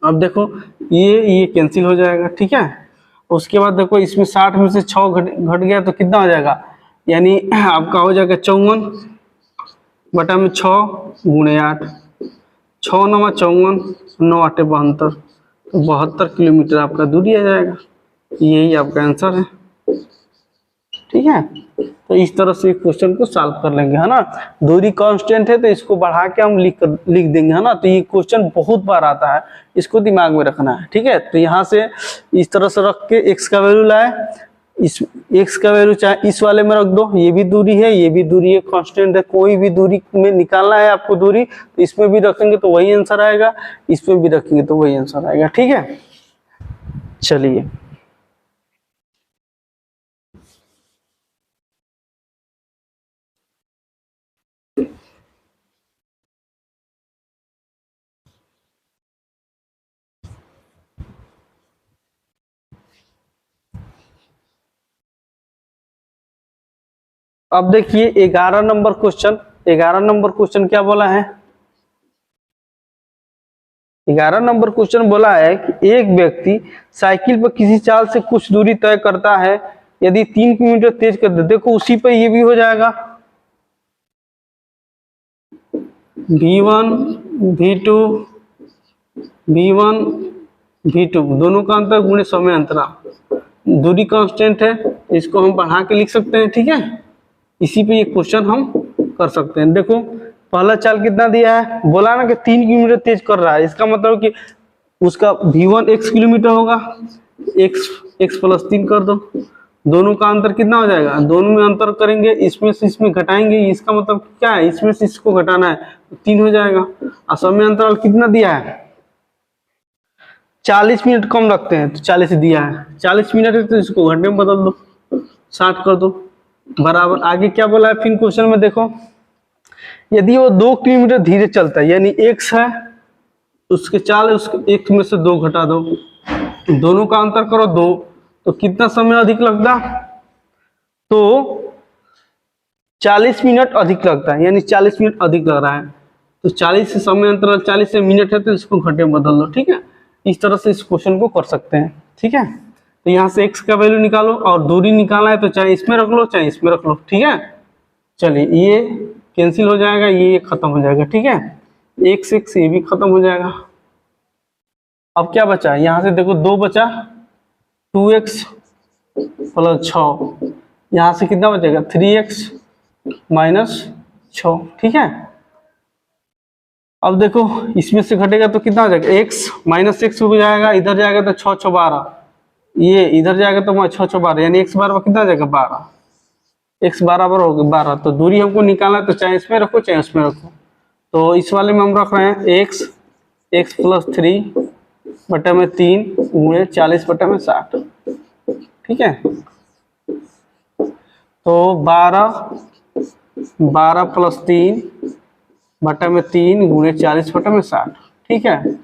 अब देखो ये कैंसिल हो जाएगा। ठीक है, उसके बाद देखो इसमें 60 में से 6 घट गया तो कितना हो जाएगा, यानी आपका हो जाएगा 54 बटा में 6 गुणे 8, 6 9 54, 9 8 72, तो 72 किलोमीटर आपका दूरी आ जाएगा। यही आपका आंसर है। ठीक है, तो इस तरह से क्वेश्चन को सॉल्व कर लेंगे, है ना। दूरी कांस्टेंट है तो इसको बढ़ा के हम लिख देंगे, है ना। तो ये क्वेश्चन बहुत बार आता है, इसको दिमाग में रखना है। ठीक है, तो यहाँ से इस तरह से रख के x का वैल्यू लाए, इस x का वैल्यू चाहे इस वाले में रख दो, ये भी दूरी है ये भी दूरी है, कांस्टेंट है, कोई भी दूरी में निकालना है आपको दूरी, तो इसमें भी रखेंगे तो वही आंसर आएगा, इसमें भी रखेंगे तो वही आंसर आएगा। ठीक है, चलिए अब देखिए 11 नंबर क्वेश्चन। 11 नंबर क्वेश्चन क्या बोला है, 11 नंबर क्वेश्चन बोला है कि एक व्यक्ति साइकिल पर किसी चाल से कुछ दूरी तय करता है, यदि 3 किलोमीटर तेज कर दे, देखो उसी पे ये भी हो जाएगा, v1 v2 v1 v2 दोनों का अंतर गुणे समय अंतराल, दूरी कांस्टेंट है, इसको हम बढ़ा के लिख सकते हैं। ठीक है, इसी पे ये क्वेश्चन हम कर सकते हैं। देखो पहला चाल कितना दिया है, बोला ना कि 3 किलोमीटर तेज कर रहा है, इसका मतलब कि उसका v1 x किलोमीटर होगा, x प्लस 3 कर दो, दोनों का अंतर कितना हो जाएगा, दोनों में अंतर करेंगे, इसमें से इसमें घटाएंगे, इसका मतलब क्या है, इसमें से इसको घटाना है तो 3 हो जाएगा। और समय अंतराल कितना दिया है, 40 मिनट कम रखते हैं तो 40 दिया है, 40 मिनट है तो इसको घंटे में बदल दो, 60 कर दो बराबर। आगे क्या बोला है फिर क्वेश्चन में देखो, यदि वो 2 किलोमीटर धीरे चलता है, यानी x है उसके चाल है, उसके एक में से 2 घटा दो, दोनों का अंतर करो 2, तो कितना समय अधिक लगता, तो 40 मिनट अधिक लगता है, यानी 40 मिनट अधिक लग रहा है, तो 40 से समय अंतराल 40 से मिनट है तो इसको घंटे में बदल दो। ठीक है, इस तरह से इस क्वेश्चन को कर सकते हैं। ठीक है, तो यहाँ से x का वैल्यू निकालो और दूरी निकालना है तो चाहे इसमें रख लो चाहे इसमें रख लो। ठीक है, चलिए ये कैंसिल हो जाएगा, ये खत्म हो जाएगा। ठीक है, x ये भी खत्म हो जाएगा। अब क्या बचा, यहाँ से देखो 2 बचा, 2x प्लस 6, यहाँ से कितना बचेगा 3x माइनस 6। ठीक है, अब देखो इसमें से घटेगा तो कितना हो जाएगा, x माइनस एक्स हो जाएगा, इधर जाएगा तो 6 6 12, ये इधर जाएगा तो 6 6 12, यानी x बराबर कितना आ जाएगा 12, x बराबर हो गया 12। तो दूरी हमको निकालना है तो चाहे इसमें रखो चाहे उसमें रखो, तो इस वाले में हम रख रहे हैं x प्लस 3 बटा में 3 गुणे 40 बटा में 60। ठीक है, तो 12 प्लस 3 बटा में 3 गुणे 40 बटा में 60। ठीक है,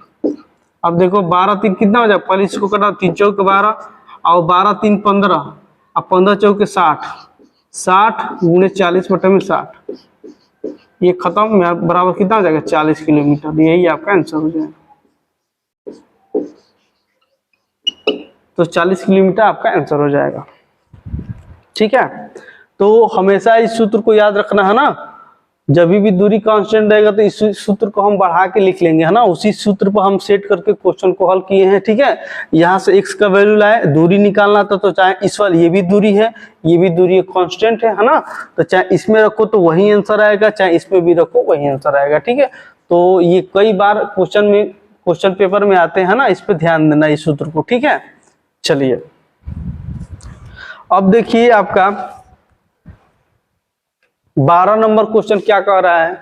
अब देखो 12 3 कितना हो जाए, पहले इसको कटा, 3 चौक 12 और 12 3 15 और 15 चौक 60, 60 गुणे 40 बटा में 60, ये खत्म, बराबर कितना हो जाएगा 40 किलोमीटर, यही आपका आंसर हो जाएगा। तो 40 किलोमीटर आपका आंसर हो जाएगा। ठीक है, तो हमेशा इस सूत्र को याद रखना है ना, जब भी दूरी कांस्टेंट रहेगा तो इस सूत्र को हम बढ़ा के लिख लेंगे, है ना, उसी सूत्र पर हम सेट करके क्वेश्चन को हल किए हैं। ठीक है, यहाँ से x का वैल्यू लाए, दूरी निकालना था तो चाहे इस वाली ये भी दूरी है ये भी दूरी कांस्टेंट है ना, तो चाहे इसमें रखो तो वही आंसर आएगा, चाहे इसमें भी रखो वही आंसर आएगा। ठीक है, तो ये कई बार क्वेश्चन पेपर में आते हैं ना, इस पर ध्यान देना इस सूत्र को। ठीक है, चलिए अब देखिए आपका 12 नंबर क्वेश्चन क्या कह रहा है,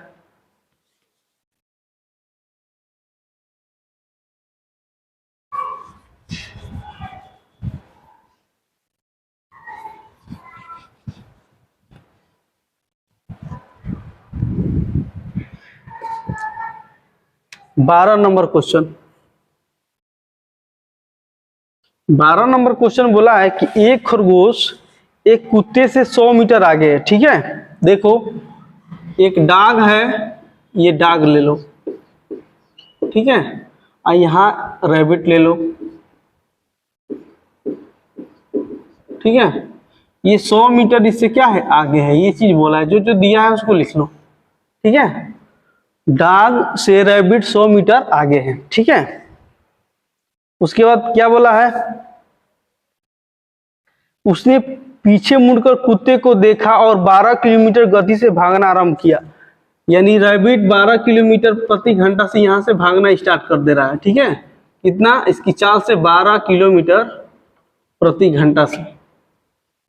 12 नंबर क्वेश्चन, 12 नंबर क्वेश्चन बोला है कि एक खरगोश एक कुत्ते से 100 मीटर आगे है, ठीक है। देखो एक डाग है, ये डाग ले लो, ठीक है, और यहाँ रैबिट ले लो, ठीक है। ये 100 मीटर इससे क्या है, आगे है, ये चीज बोला है, जो जो दिया है उसको लिख लो, ठीक है। डाग से रैबिट 100 मीटर आगे है, ठीक है। उसके बाद क्या बोला है, उसने पीछे मुड़कर कुत्ते को देखा और 12 किलोमीटर गति से भागना आरंभ किया। यानी रैबिट 12 किलोमीटर प्रति घंटा से यहाँ से भागना स्टार्ट कर दे रहा है, ठीक है। कितना, इसकी चाल से 12 किलोमीटर प्रति घंटा से,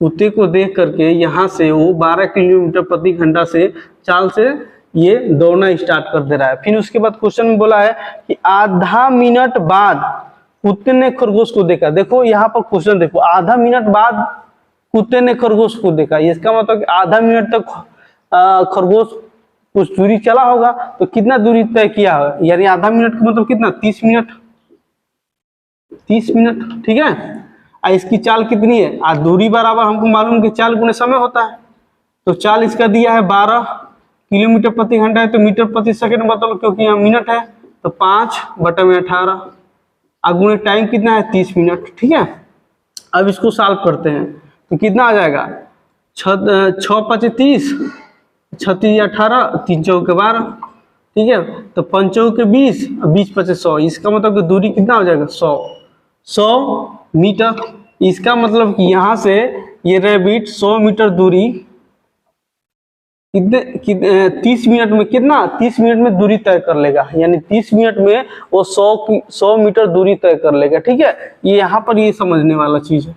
कुत्ते को देख करके यहाँ से वो 12 किलोमीटर प्रति घंटा से चाल से ये दौड़ना स्टार्ट कर दे रहा है। फिर उसके बाद क्वेश्चन में बोला है कि आधा मिनट बाद कुत्ते ने खरगोश को देखा। देखो यहाँ पर क्वेश्चन देखो, आधा मिनट बाद कुत्ते ने खरगोश को देखा, इसका मतलब कि आधा मिनट तक खरगोश कुछ दूरी चला होगा, तो कितना दूरी तय किया है, यानी आधा मिनट का मतलब कितना, 30 मिनट, 30 मिनट, ठीक है। और इसकी चाल कितनी है, आज दूरी बराबर हमको मालूम कि चाल गुणे समय होता है, तो चाल इसका दिया है 12 किलोमीटर प्रति घंटा है, तो मीटर प्रति सेकंड मतलब, क्योंकि यहाँ मिनट है तो 5/18, गुणे टाइम कितना है 30 मिनट, ठीक है। अब इसको सॉल्व करते हैं तो कितना आ जाएगा, 6×5 = 30, 36 18, 3 चौके 12, ठीक है। तो 5 चौके 20, 20×5 100, इसका मतलब कि दूरी कितना हो जाएगा, 100 मीटर। इसका मतलब कि यहाँ से ये रैबिट 100 मीटर दूरी कितने 30 मिनट में, कितना 30 मिनट में दूरी तय कर लेगा, यानी 30 मिनट में वो 100 मीटर दूरी तय कर लेगा, ठीक है। ये यहाँ पर ये समझने वाला चीज है,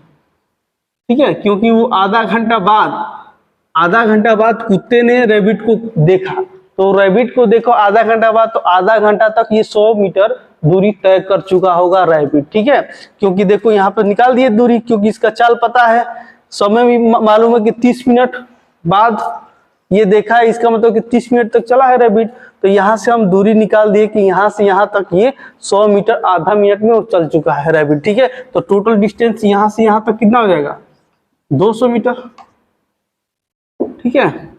ठीक है, क्योंकि वो आधा घंटा बाद कुत्ते ने रैबिट को देखा, तो रैबिट को देखो आधा घंटा बाद, तो आधा घंटा तक ये 100 मीटर दूरी तय कर चुका होगा रैबिट, ठीक है। क्योंकि देखो यहाँ पर निकाल दिए दूरी, क्योंकि इसका चाल पता है, समय भी मालूम है कि 30 मिनट बाद ये देखा है, इसका मतलब कि 30 मिनट तक चला है रैबिट, तो यहाँ से हम दूरी निकाल दिए कि यहाँ से यहाँ तक ये 100 मीटर आधा मिनट में वो चल चुका है रैबिट, ठीक है। तो टोटल डिस्टेंस यहाँ से यहाँ तक कितना हो जाएगा, 200 मीटर, ठीक है।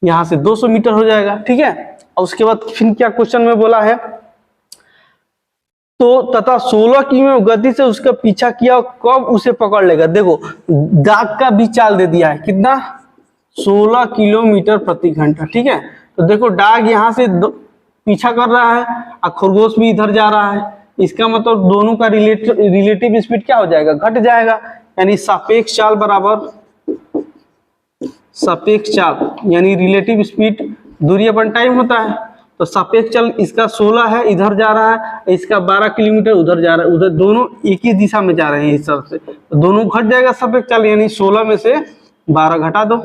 यहाँ से 200 मीटर हो जाएगा, ठीक है। और उसके बाद फिर क्या क्वेश्चन में बोला है, तो तथा 16 की गति से उसका पीछा किया, कब उसे पकड़ लेगा। देखो डाक का भी चाल दे दिया है, कितना 16 किलोमीटर प्रति घंटा, ठीक है। तो देखो डाक यहाँ से पीछा कर रहा है और खरगोश भी इधर जा रहा है, इसका मतलब दोनों का रिलेटिव स्पीड क्या हो जाएगा, घट जाएगा। यानी सापेक्ष चाल बराबर सापेक्ष चाल, यानी रिलेटिव स्पीड दूरी अपन टाइम होता है, तो सापेक्ष चाल इसका 16 है, इधर जा रहा है, इसका 12 किलोमीटर उधर जा रहा है, उधर दोनों एक ही दिशा में जा रहे हैं, इस तरह से तो दोनों घट जाएगा सापेक्ष चाल, यानी 16 में से 12 घटा दो,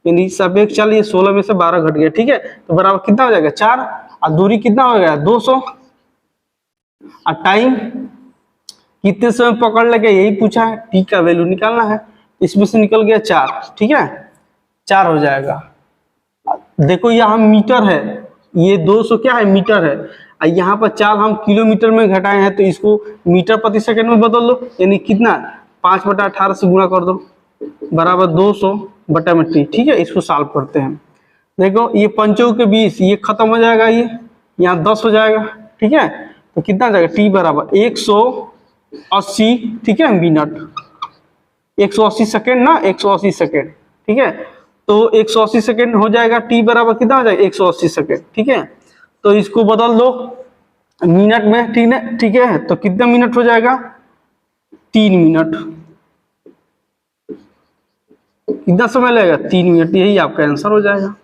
यानी सापेक्ष चाल ये 16 में से 12 घट गया, ठीक है। तो बराबर कितना हो जाएगा 4, और दूरी कितना हो गया 200, और टाइम कितने समय पकड़ लेगा यही पूछा है, टी का वैल्यू निकालना है, इसमें से निकल गया 4, ठीक है, 4 हो जाएगा। देखो यहाँ मीटर है, ये 200 क्या है मीटर है, और यहाँ पर 4 हम किलोमीटर में घटाए हैं, तो इसको मीटर प्रति सेकंड में बदल दो, यानी कितना 5/18 से गुणा कर दो, बराबर 200/t, ठीक है। इसको सॉल्व करते हैं, देखो ये 5 के 20, ये खत्म हो जाएगा, ये यहाँ 10 हो जाएगा, ठीक है। तो कितना आ जाएगा, टी बराबर 180, ठीक है, मिनट, 180 सेकेंड ना, 180 सेकेंड, ठीक है। तो 180 सेकेंड हो जाएगा, टी बराबर कितना हो जाएगा 180 सेकेंड, ठीक है। तो इसको बदल दो मिनट में, ठीक है, ठीक है। तो कितना मिनट हो जाएगा 3 मिनट, कितना समय लगेगा 3 मिनट, यही आपका आंसर हो जाएगा,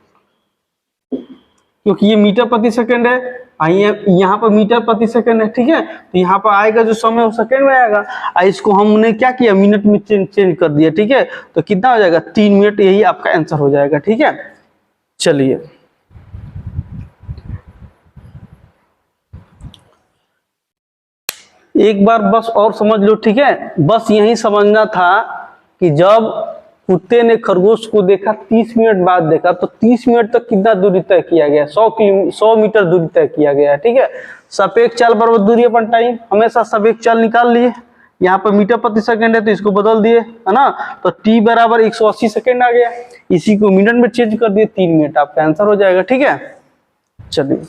क्योंकि ये मीटर प्रति सेकंड है, यहाँ पर मीटर प्रति सेकंड है, ठीक है। तो यहाँ पर आएगा जो समय वो सेकंड में आएगा, इसको हमने क्या किया मिनट में चेंज कर दिया, ठीक है। तो कितना हो जाएगा 3 मिनट, यही आपका आंसर हो जाएगा, ठीक है। चलिए एक बार बस और समझ लो, ठीक है। बस यही समझना था कि जब कुत्ते ने खरगोश को देखा 30 मिनट बाद देखा, तो 30 मिनट तक कितना दूरी तय किया गया, 100 मीटर दूरी तय किया गया है। ठीक है, सापेक्ष चाल बराबर दूरी अपन टाइम, हमेशा सापेक्ष चाल निकाल लिए। यहाँ पर मीटर प्रति सेकंड है तो इसको बदल दिए, है ना, तो t बराबर 180 सेकंड आ गया, इसी को मिनट में चेंज कर दिए, 3 मिनट आपका आंसर हो जाएगा। ठीक है, चलिए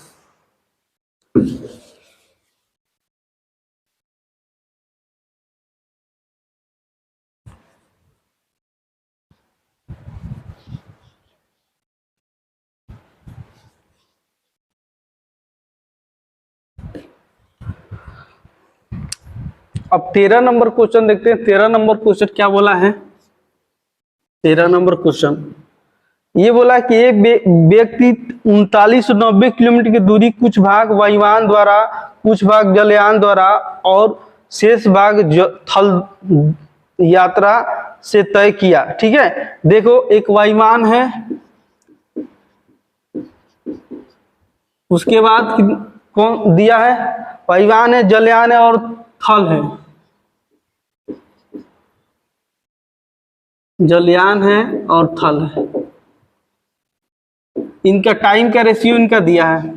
अब 13 नंबर क्वेश्चन देखते हैं। 13 नंबर क्वेश्चन क्या बोला है? 13 नंबर क्वेश्चन ये बोला कि एक व्यक्ति 39 और 90 किलोमीटर की दूरी कुछ भाग वायुयान द्वारा, कुछ भाग जलयान द्वारा और शेष भाग थल यात्रा से तय किया। ठीक है, देखो एक वायुयान है, उसके बाद कौन दिया है? वायुयान है, जलयान है और थल है। जलयान है और थल है, इनका टाइम का रेशियो इनका दिया है,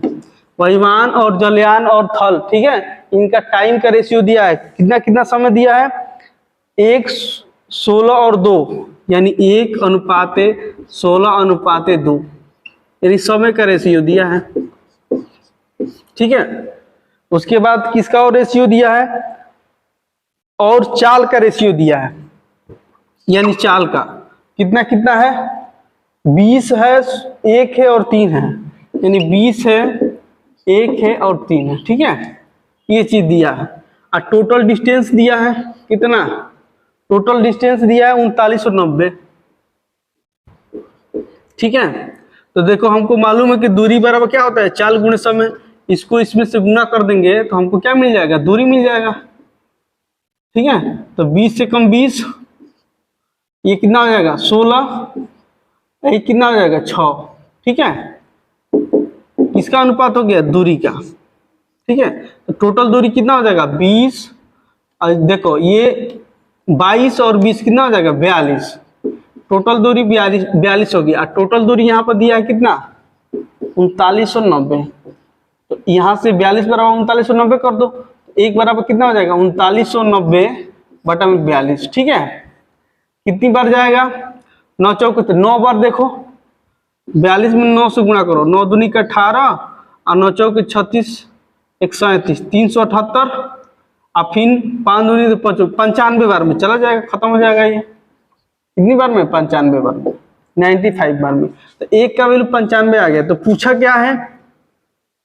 वायुयान और जलयान और थल। ठीक है, इनका टाइम का रेशियो दिया है, कितना कितना समय दिया है? 1:16 और 2, यानी 1:16:2, यानी समय का रेशियो दिया है। ठीक है, उसके बाद किसका और रेशियो दिया है? और चाल का रेशियो दिया है, यानी चाल का कितना कितना है? 20 है, 1 है और 3 है, यानी 20 है, 1 है और 3 है। ठीक है, ये चीज दिया है। और टोटल डिस्टेंस दिया है कितना? टोटल डिस्टेंस दिया है 39 और 90। ठीक है, तो देखो हमको मालूम है कि दूरी बराबर क्या होता है? चाल गुणे समय। इसको इसमें से गुना कर देंगे तो हमको क्या मिल जाएगा? दूरी मिल जाएगा। ठीक है, तो 20 से कम 20, ये कितना हो जाएगा? 16, ये कितना हो जाएगा? 6। ठीक है, किसका अनुपात हो गया? दूरी का। ठीक है, तो टोटल दूरी कितना हो जाएगा? 20, और देखो ये 22 और 20 कितना हो जाएगा? 42। टोटल दूरी 42 होगी। और टोटल दूरी यहाँ पर दिया है कितना? 39 और 90। तो यहाँ से 42 बराबर 39 और 90 कर दो, एक बराबर कितना हो जाएगा? 39 और 90 बटा में 42। ठीक है, कितनी बार जाएगा? 9 चौक 9 बार। देखो 42 में 9 से गुणा करो, 9 दूनी का 18 और 9 चौक 36, 137, 378, और फिर 5 दूनी तो 95 बार में चला जाएगा, खत्म हो जाएगा। ये कितनी बार में? 95 बार में, 95 बार में। तो एक का वैल्यू 95 आ गया। तो पूछा क्या है?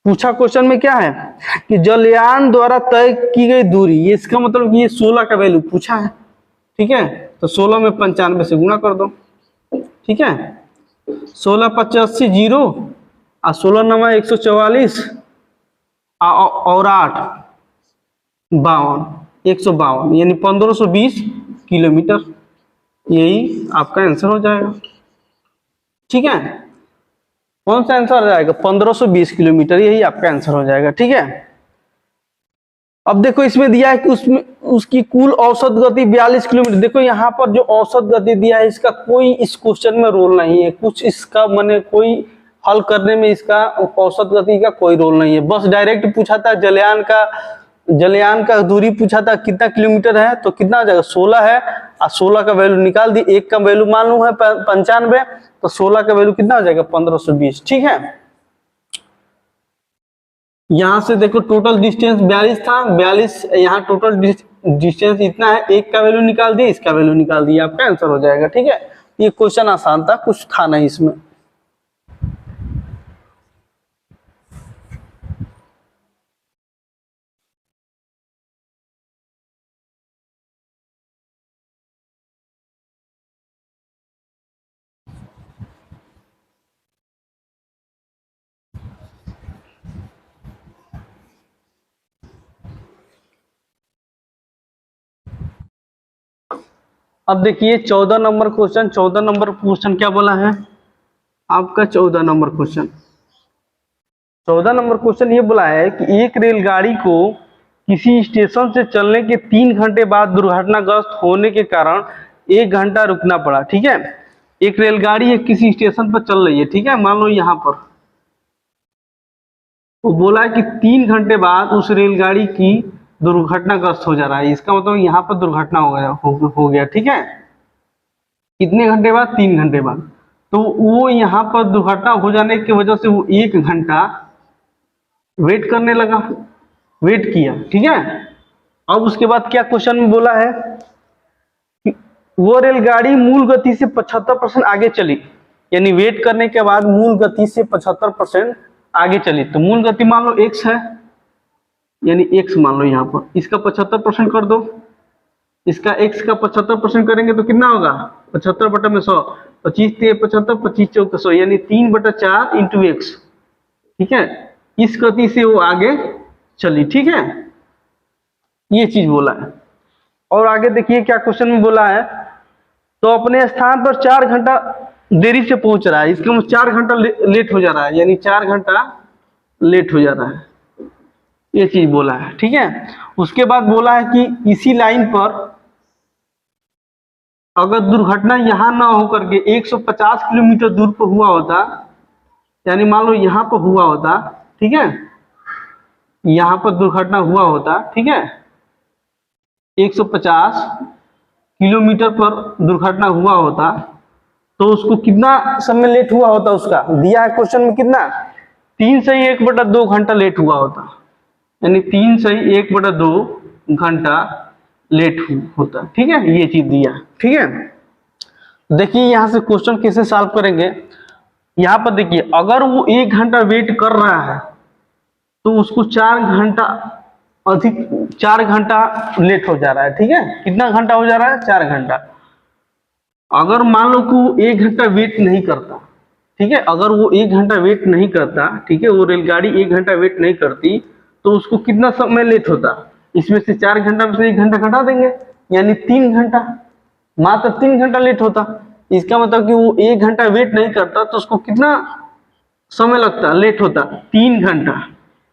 पूछा क्वेश्चन में क्या है कि जलयान द्वारा तय की गई दूरी, ये इसका मतलब कि ये 16 का वैल्यू पूछा है। ठीक है, तो 16 में 95 से गुणा कर दो। ठीक है, 16 5 80 0 और 16 9 144 और 8 52, 152, यानी 1520 किलोमीटर। यही आपका आंसर हो जाएगा। ठीक है, कौन सा आंसर हो जाएगा? 1520 किलोमीटर, यही आपका आंसर हो जाएगा। ठीक है, अब देखो इसमें दिया है कि उसमें उसकी कुल औसत गति 42 किलोमीटर। देखो यहाँ पर जो औसत गति दिया है, इसका कोई इस क्वेश्चन में रोल नहीं है, कुछ इसका माने कोई हल करने में इसका औसत गति का कोई रोल नहीं है। बस डायरेक्ट पूछा था जलयान का दूरी पूछा था कितना किलोमीटर है, तो कितना हो जाएगा? 16 है, और 16 का वैल्यू निकाल दी। एक का वैल्यू मालूम है 95, तो 16 का वैल्यू कितना हो जाएगा? 1520। ठीक है, यहां से देखो टोटल डिस्टेंस 42 था, 42, यहाँ टोटल डिस्टेंस इतना है, एक का वैल्यू निकाल दिया, इसका वैल्यू निकाल दिया, आपका आंसर हो जाएगा। ठीक है, ये क्वेश्चन आसान था, कुछ था नहीं इसमें। अब देखिए 14 नंबर क्वेश्चन। 14 नंबर क्वेश्चन क्या बोला है आपका? 14 नंबर क्वेश्चन 14 नंबर क्वेश्चन ये बोला है कि एक रेलगाड़ी को किसी स्टेशन से चलने के 3 घंटे बाद दुर्घटनाग्रस्त होने के कारण 1 घंटा रुकना पड़ा। ठीक है, एक रेलगाड़ी एक किसी स्टेशन पर चल रही है, ठीक है, मान लो यहाँ पर, वो बोला है कि 3 घंटे बाद उस रेलगाड़ी की दुर्घटनाग्रस्त हो जा रहा है। इसका मतलब यहाँ पर दुर्घटना हो गया। ठीक है, कितने घंटे बाद? 3 घंटे बाद। तो वो यहाँ पर दुर्घटना हो जाने की वजह से वो 1 घंटा वेट करने लगा, वेट किया। ठीक है, अब उसके बाद क्या क्वेश्चन में बोला है कि वो रेलगाड़ी मूल गति से 75% आगे चली, यानी वेट करने के बाद मूल गति से 75% आगे चली। तो मूल गति मान लो x है, यानी x मान लो यहाँ पर, इसका 75% कर दो, इसका x का 75% करेंगे तो कितना होगा? 75/100, 25 × 75, 25 × 100, यानी 3/4 इंटू x। ठीक है, इस गति से वो आगे चली। ठीक है, ये चीज बोला है। और आगे देखिए क्या क्वेश्चन में बोला है, तो अपने स्थान पर 4 घंटा देरी से पहुंच रहा है, इसका मतलब 4 घंटा लेट हो जा रहा है, यानी 4 घंटा लेट हो जा रहा है, ये चीज बोला है। ठीक है, उसके बाद बोला है कि इसी लाइन पर अगर दुर्घटना यहां ना हो करके 150 किलोमीटर दूर पर हुआ होता, यानी मान लो यहां पर हुआ होता, ठीक है, यहां पर दुर्घटना हुआ होता, ठीक है, 150 किलोमीटर पर दुर्घटना हुआ होता, तो उसको कितना समय लेट हुआ होता? उसका दिया है क्वेश्चन में कितना? 3 से 1/2 घंटा लेट हुआ होता, यानी 3 से 1/2 घंटा लेट होता। ठीक है, ये चीज दिया। ठीक है, देखिए यहां से क्वेश्चन कैसे सॉल्व करेंगे। यहां पर देखिए, अगर वो 1 घंटा वेट कर रहा है तो उसको 4 घंटा लेट हो जा रहा है। ठीक है, कितना घंटा हो जा रहा है? 4 घंटा। अगर मान लो कि वो 1 घंटा वेट नहीं करता, ठीक है, अगर वो 1 घंटा वेट नहीं करता, ठीक है, वो रेलगाड़ी 1 घंटा वेट नहीं करती, तो उसको कितना समय लेट होता? इसमें से 4 घंटा में से 1 घंटा घटा देंगे, यानी 3 घंटा, मात्र 3 घंटा लेट होता। इसका मतलब कि वो 1 घंटा वेट नहीं करता तो उसको कितना समय लगता? लेट होता 3 घंटा।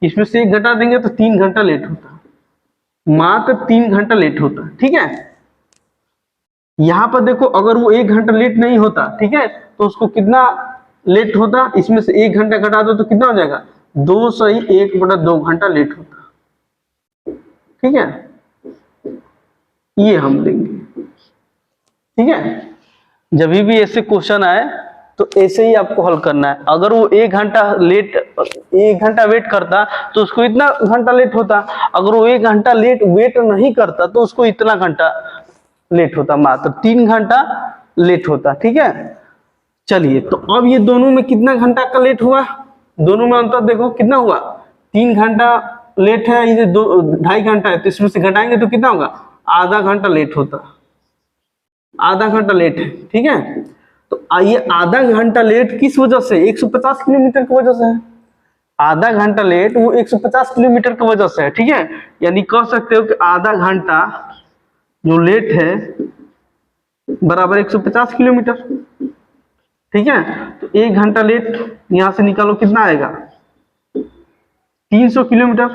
इसमें से 1 घटा देंगे तो 3 घंटा लेट होता, मात्र 3 घंटा लेट होता। ठीक है, यहां पर देखो, अगर वो 1 घंटा लेट नहीं होता, ठीक है, तो उसको कितना लेट होता? इसमें से 1 घंटा घटा दो तो कितना हो जाएगा? 2 से 1/2 घंटा लेट होता। ठीक है, ये हम लेंगे। ठीक है, जब भी ऐसे क्वेश्चन आए तो ऐसे ही आपको हल करना है। अगर वो 1 घंटा वेट करता तो उसको इतना घंटा लेट होता, अगर वो 1 घंटा वेट नहीं करता तो उसको इतना घंटा लेट होता, मात्र 3 घंटा लेट होता। ठीक है, चलिए, तो अब ये दोनों में कितना घंटा का लेट हुआ? दोनों में अंतर देखो कितना हुआ? 3 घंटा लेट है, ये 2.5 घंटा है, तो इसमें से घटाएंगे तो कितना होगा? आधा घंटा लेट होता, आधा घंटा लेट है। ठीक है, तो ये आधा घंटा लेट किस वजह से? 150 किलोमीटर की वजह से है। आधा घंटा लेट वो 150 किलोमीटर की वजह से है। ठीक है, यानी कह सकते हो कि आधा घंटा जो लेट है बराबर 150 किलोमीटर। ठीक है, तो 1 घंटा लेट यहां से निकालो, कितना आएगा? 300 किलोमीटर।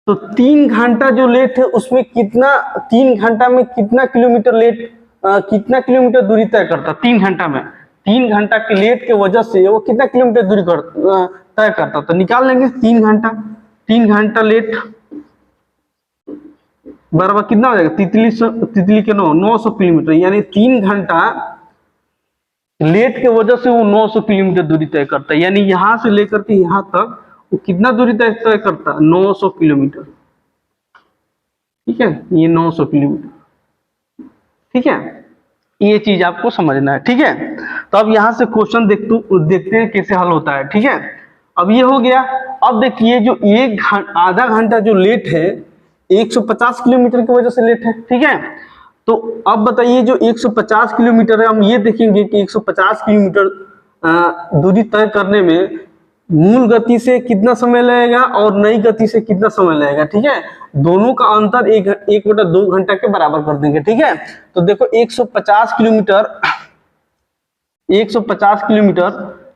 तो 3 घंटा जो लेट है उसमें कितना, 3 घंटा में कितना किलोमीटर कितना किलोमीटर दूरी तय करता? 3 घंटा में 3 घंटा के लेट के वजह से वो कितना किलोमीटर दूरी तय करता? तो निकाल लेंगे 3 घंटा लेट बराबर कितना हो जाएगा? तितली के 900 किलोमीटर, यानी 3 घंटा लेट के वजह से वो 900 किलोमीटर दूरी तय करता है। यानी यहां से लेकर के यहां तक वो कितना दूरी तय करता? 900 किलोमीटर। ठीक है, ये 900 किलोमीटर। ठीक है, ये चीज आपको समझना है। ठीक है, तो अब यहां से क्वेश्चन देखते हैं कैसे हल होता है। ठीक है, अब ये हो गया। अब देखिए, जो आधा घंटा जो लेट है 150 किलोमीटर की वजह से लेट है। ठीक है, तो अब बताइए, जो 150 किलोमीटर है, हम ये देखेंगे कि 150 किलोमीटर दूरी तय करने में मूल गति से कितना समय लगेगा और नई गति से कितना समय लगेगा। ठीक है, दोनों का अंतर 1/2 घंटा के बराबर कर देंगे। ठीक है, तो देखो 150 किलोमीटर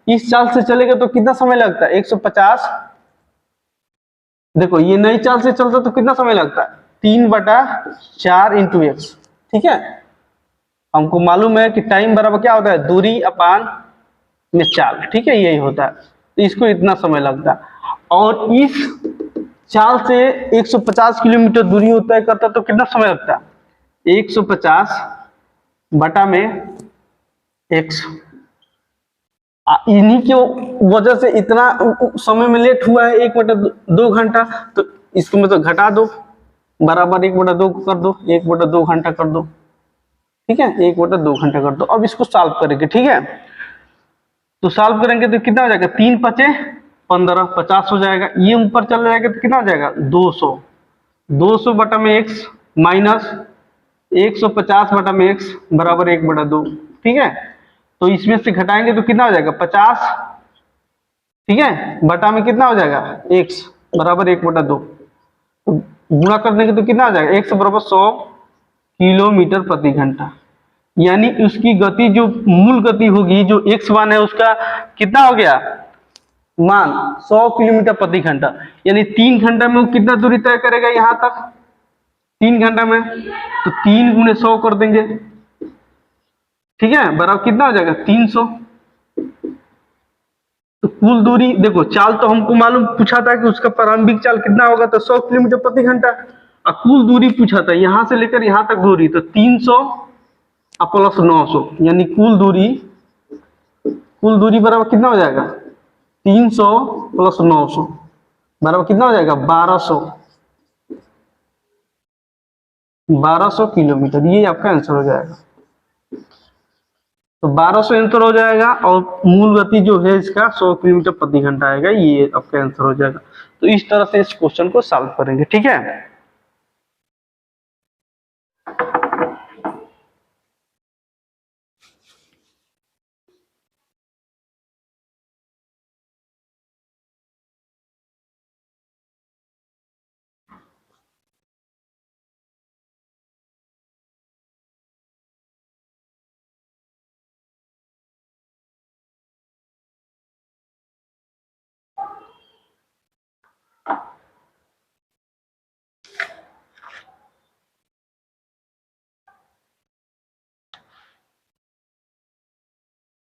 इस चाल से चलेगा तो कितना समय लगता है? 150, देखो ये नई चाल से चलता तो कितना समय लगता है? 3/4 इंटू x। ठीक है, हमको मालूम है कि टाइम बराबर क्या होता है, दूरी अपान में चाल, ठीक है, यही होता है। तो इसको इतना समय लगता है, और इस चाल से 150 किलोमीटर दूरी तय करता तो कितना समय लगता है, 150 बटा में x। इन्हीं की वजह से इतना समय में लेट हुआ है, 1/2 घंटा, तो इसको मतलब घटा दो, बराबर 1/2 कर दो, 1/2 घंटा कर दो, ठीक है, 1/2 घंटा कर दो। अब इसको सॉल्व करेंगे, ठीक है, तो सॉल्व करेंगे तो कितना हो जाएगा, 3 × 5 = 15, 50 हो जाएगा। ये ऊपर चल जाएगा तो कितना हो जाएगा, 200, 200 बटा में x माइनस 150 बटा में x बराबर 1/2, ठीक है। तो इसमें से घटाएंगे तो कितना हो जाएगा, 50, ठीक है, बटा में कितना हो जाएगा, x बराबर 1/2, तो गुणा कर देंगे तो कितना हो जाएगा, x बराबर 100 किलोमीटर प्रति घंटा। यानी उसकी गति जो मूल गति होगी, जो x1 है, उसका कितना हो गया मान, 100 किलोमीटर प्रति घंटा। यानी 3 घंटा में वो कितना दूरी तय करेगा यहां तक, 3 घंटा में, तो 3 × 100 कर देंगे, ठीक है, बराबर कितना हो जाएगा, 300। तो कुल दूरी देखो, चाल तो हमको मालूम पूछा था कि उसका प्रारंभिक चाल कितना होगा, तो 100 किलोमीटर प्रति घंटा, और कुल दूरी पूछा था यहां से लेकर यहां तक दूरी, तो 300 प्लस 900, यानी कुल दूरी बराबर कितना हो जाएगा, 300 + 900 बराबर कितना हो जाएगा, 1200 किलोमीटर। ये आपका आंसर हो जाएगा। तो 1200 आंसर हो जाएगा, और मूल गति जो है इसका 100 किलोमीटर प्रति घंटा आएगा, ये आपका आंसर हो जाएगा। तो इस तरह से इस क्वेश्चन को सॉल्व करेंगे, ठीक है।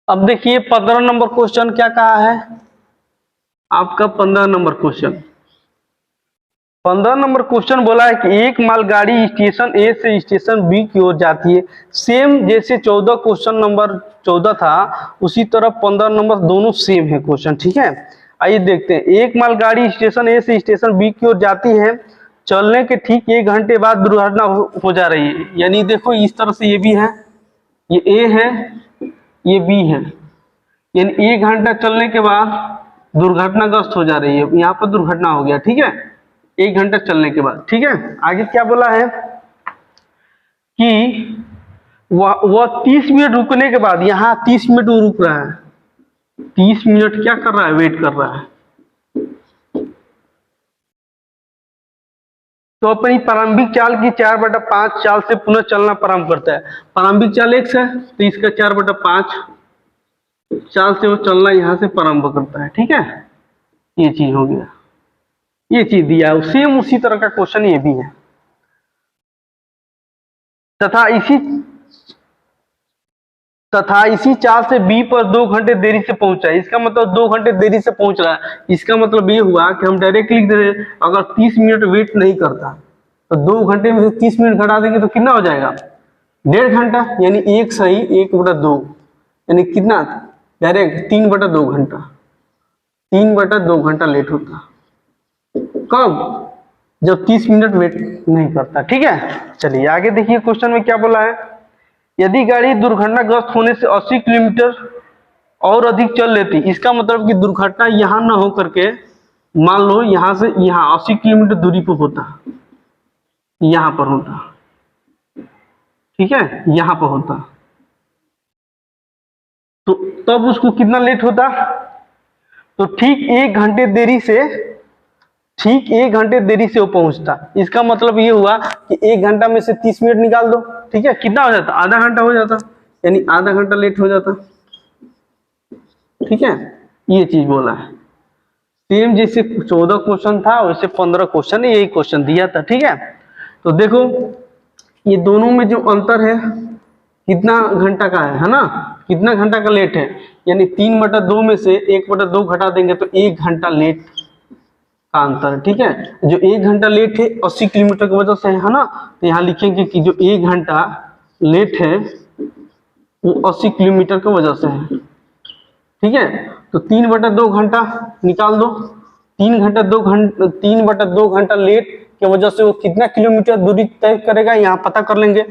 अब देखिए 15 नंबर क्वेश्चन क्या कहा है आपका, 15 नंबर क्वेश्चन, 15 नंबर क्वेश्चन बोला है कि एक मालगाड़ी स्टेशन ए से स्टेशन बी की ओर जाती है। सेम जैसे 14 क्वेश्चन नंबर 14 था, उसी तरह 15 नंबर दोनों सेम है क्वेश्चन, ठीक है। आइए देखते हैं। एक मालगाड़ी स्टेशन ए से स्टेशन बी की ओर जाती है, चलने के ठीक 1 घंटे बाद दुर्घटना हो जा रही है। यानी देखो इस तरह से ये भी है, ये ए है, ये बी है, यानी 1 घंटा चलने के बाद दुर्घटनाग्रस्त हो जा रही है, यहाँ पर दुर्घटना हो गया, ठीक है, 1 घंटा चलने के बाद, ठीक है। आगे क्या बोला है कि वह 30 मिनट रुकने के बाद, यहाँ 30 मिनट वो रुक रहा है, 30 मिनट क्या कर रहा है, वेट कर रहा है। तो अपनी प्रारंभिक चाल की 4/5 चाल से पुनः चलना प्रारंभ करता है। प्रारंभिक चाल x है, तो इसका 4/5 चाल से वो चलना यहाँ से प्रारंभ करता है, ठीक है। ये चीज हो गया, ये चीज दिया है। सेम उसी तरह का क्वेश्चन ये भी है। तथा इसी चाल से बी पर 2 घंटे देरी से पहुंचा है। इसका मतलब 2 घंटे देरी से पहुंच रहा है। इसका मतलब ये हुआ कि हम डायरेक्ट लिख दे रहे, अगर 30 मिनट वेट नहीं करता तो 2 घंटे में से 30 मिनट घटा देंगे तो कितना हो जाएगा, 1.5 घंटा, यानी 1 सही 1/2, यानी कितना, डायरेक्ट 3/2 घंटा, 3/2 घंटा लेट होता। कब, जब 30 मिनट वेट नहीं करता, ठीक है। चलिए आगे देखिए क्वेश्चन में क्या बोला है। यदि गाड़ी दुर्घटनाग्रस्त होने से 80 किलोमीटर और अधिक चल लेती, इसका मतलब कि दुर्घटना यहां ना हो करके, मान लो यहां से यहां 80 किलोमीटर दूरी पर होता, यहां पर होता, ठीक है, यहां पर होता, तो तब उसको कितना लेट होता, तो ठीक 1 घंटे देरी से वो पहुंचता। इसका मतलब ये हुआ कि 1 घंटा में से 30 मिनट निकाल दो, ठीक है, कितना हो जाता, आधा घंटा हो जाता, यानी आधा घंटा लेट हो जाता, ठीक है। ये चीज बोला है। सेम जैसे 14 क्वेश्चन था वैसे 15 क्वेश्चन, यही क्वेश्चन दिया था, ठीक है। तो देखो ये दोनों में जो अंतर है कितना घंटा का है ना, कितना घंटा का लेट है, यानी 3/2 में से 1/2 घटा देंगे तो 1 घंटा लेट का अंतर है। ठीक है, जो 1 घंटा लेट है 80 किलोमीटर की वजह से है ना, तो यहाँ लिखेंगे कि जो 1 घंटा लेट है वो 80 किलोमीटर की वजह से है। ठीक है, तो 3/2 घंटा निकाल दो, 3/2 घंटा लेट की वजह से वो कितना किलोमीटर दूरी तय करेगा, यहाँ पता कर लेंगे।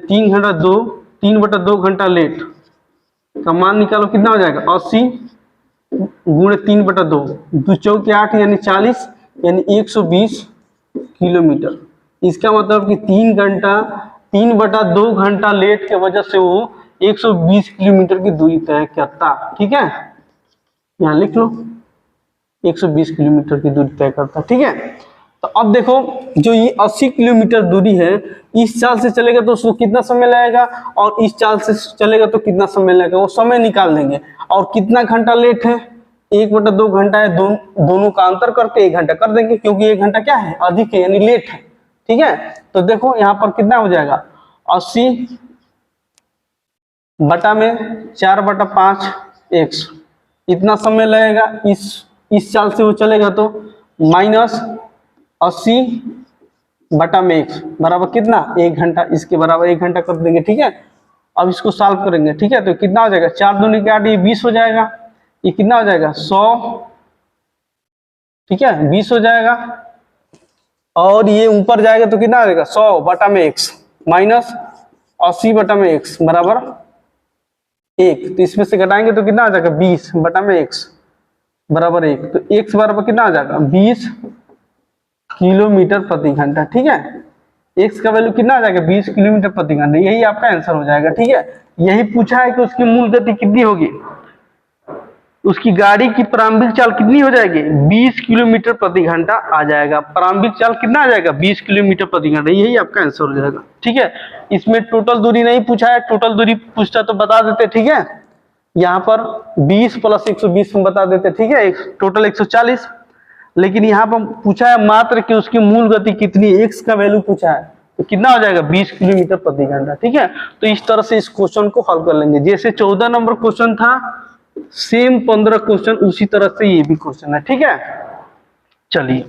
3/2 घंटा लेट का मान निकालो, कितना हो जाएगा 80 गुणे 3/2, 2 चौके 8 यानी 40, यानी 120 किलोमीटर। इसका मतलब कि 3/2 घंटा लेट की वजह से वो 120 किलोमीटर की दूरी तय करता। ठीक है, यहाँ लिख लो 120 किलोमीटर की दूरी तय करता। ठीक है, तो अब देखो जो ये 80 किलोमीटर दूरी है, इस चाल से चलेगा तो उसको कितना समय लगेगा, और इस चाल से चलेगा तो कितना समय लगेगा, वो समय निकाल देंगे। और कितना घंटा लेट है, 1/2 घंटा है, दोनों का अंतर करके 1 घंटा कर देंगे, क्योंकि 1 घंटा क्या है, अधिक है यानी लेट है। ठीक है, तो देखो यहाँ पर कितना हो जाएगा, 80 बटा में 4/5 x, इतना समय लगेगा। इस चाल से वो चलेगा तो माइनस 80 बटा में x बराबर कितना, 1 घंटा, इसके बराबर 1 घंटा कर देंगे। ठीक है, अब इसको सॉल्व करेंगे। ठीक है, तो कितना हो जाएगा, 4 दूनी के 8, ये 20 हो जाएगा, ये कितना हो जाएगा 100। ठीक है, 20 हो जाएगा, और ये ऊपर जाएगा तो कितना हो जाएगा 100 बटा में x माइनस 80 बटा में x बराबर 1। तो इसमें से घटाएंगे तो कितना आ जाएगा 20 बटा में x बराबर 1। तो x बराबर कितना आ जाएगा 20 किलोमीटर प्रति घंटा। ठीक है, x का वैल्यू कितना आ जाएगा 20 किलोमीटर प्रति घंटा, यही आपका आंसर हो जाएगा। ठीक है, यही पूछा है कि उसकी मूल गति कितनी होगी, उसकी गाड़ी की प्रारंभिक चाल कितनी हो जाएगी, 20 किलोमीटर प्रति घंटा आ जाएगा। प्रारंभिक चाल कितना आ जाएगा 20 किलोमीटर प्रति घंटा, यही आपका आंसर हो जाएगा। ठीक है, इसमें टोटल दूरी नहीं पूछा है, टोटल दूरी पूछता तो बता देते। ठीक है, यहाँ पर 20 + 120 में बता देते। ठीक है, टोटल 140, लेकिन यहाँ पर पूछा है मात्र कि उसकी मूल गति कितनी, x का वैल्यू पूछा है, तो कितना हो जाएगा 20 किलोमीटर प्रति घंटा। ठीक है, तो इस तरह से इस क्वेश्चन को हल कर लेंगे। जैसे 14 नंबर क्वेश्चन था, सेम 15 क्वेश्चन उसी तरह से ये भी क्वेश्चन है। ठीक है, चलिए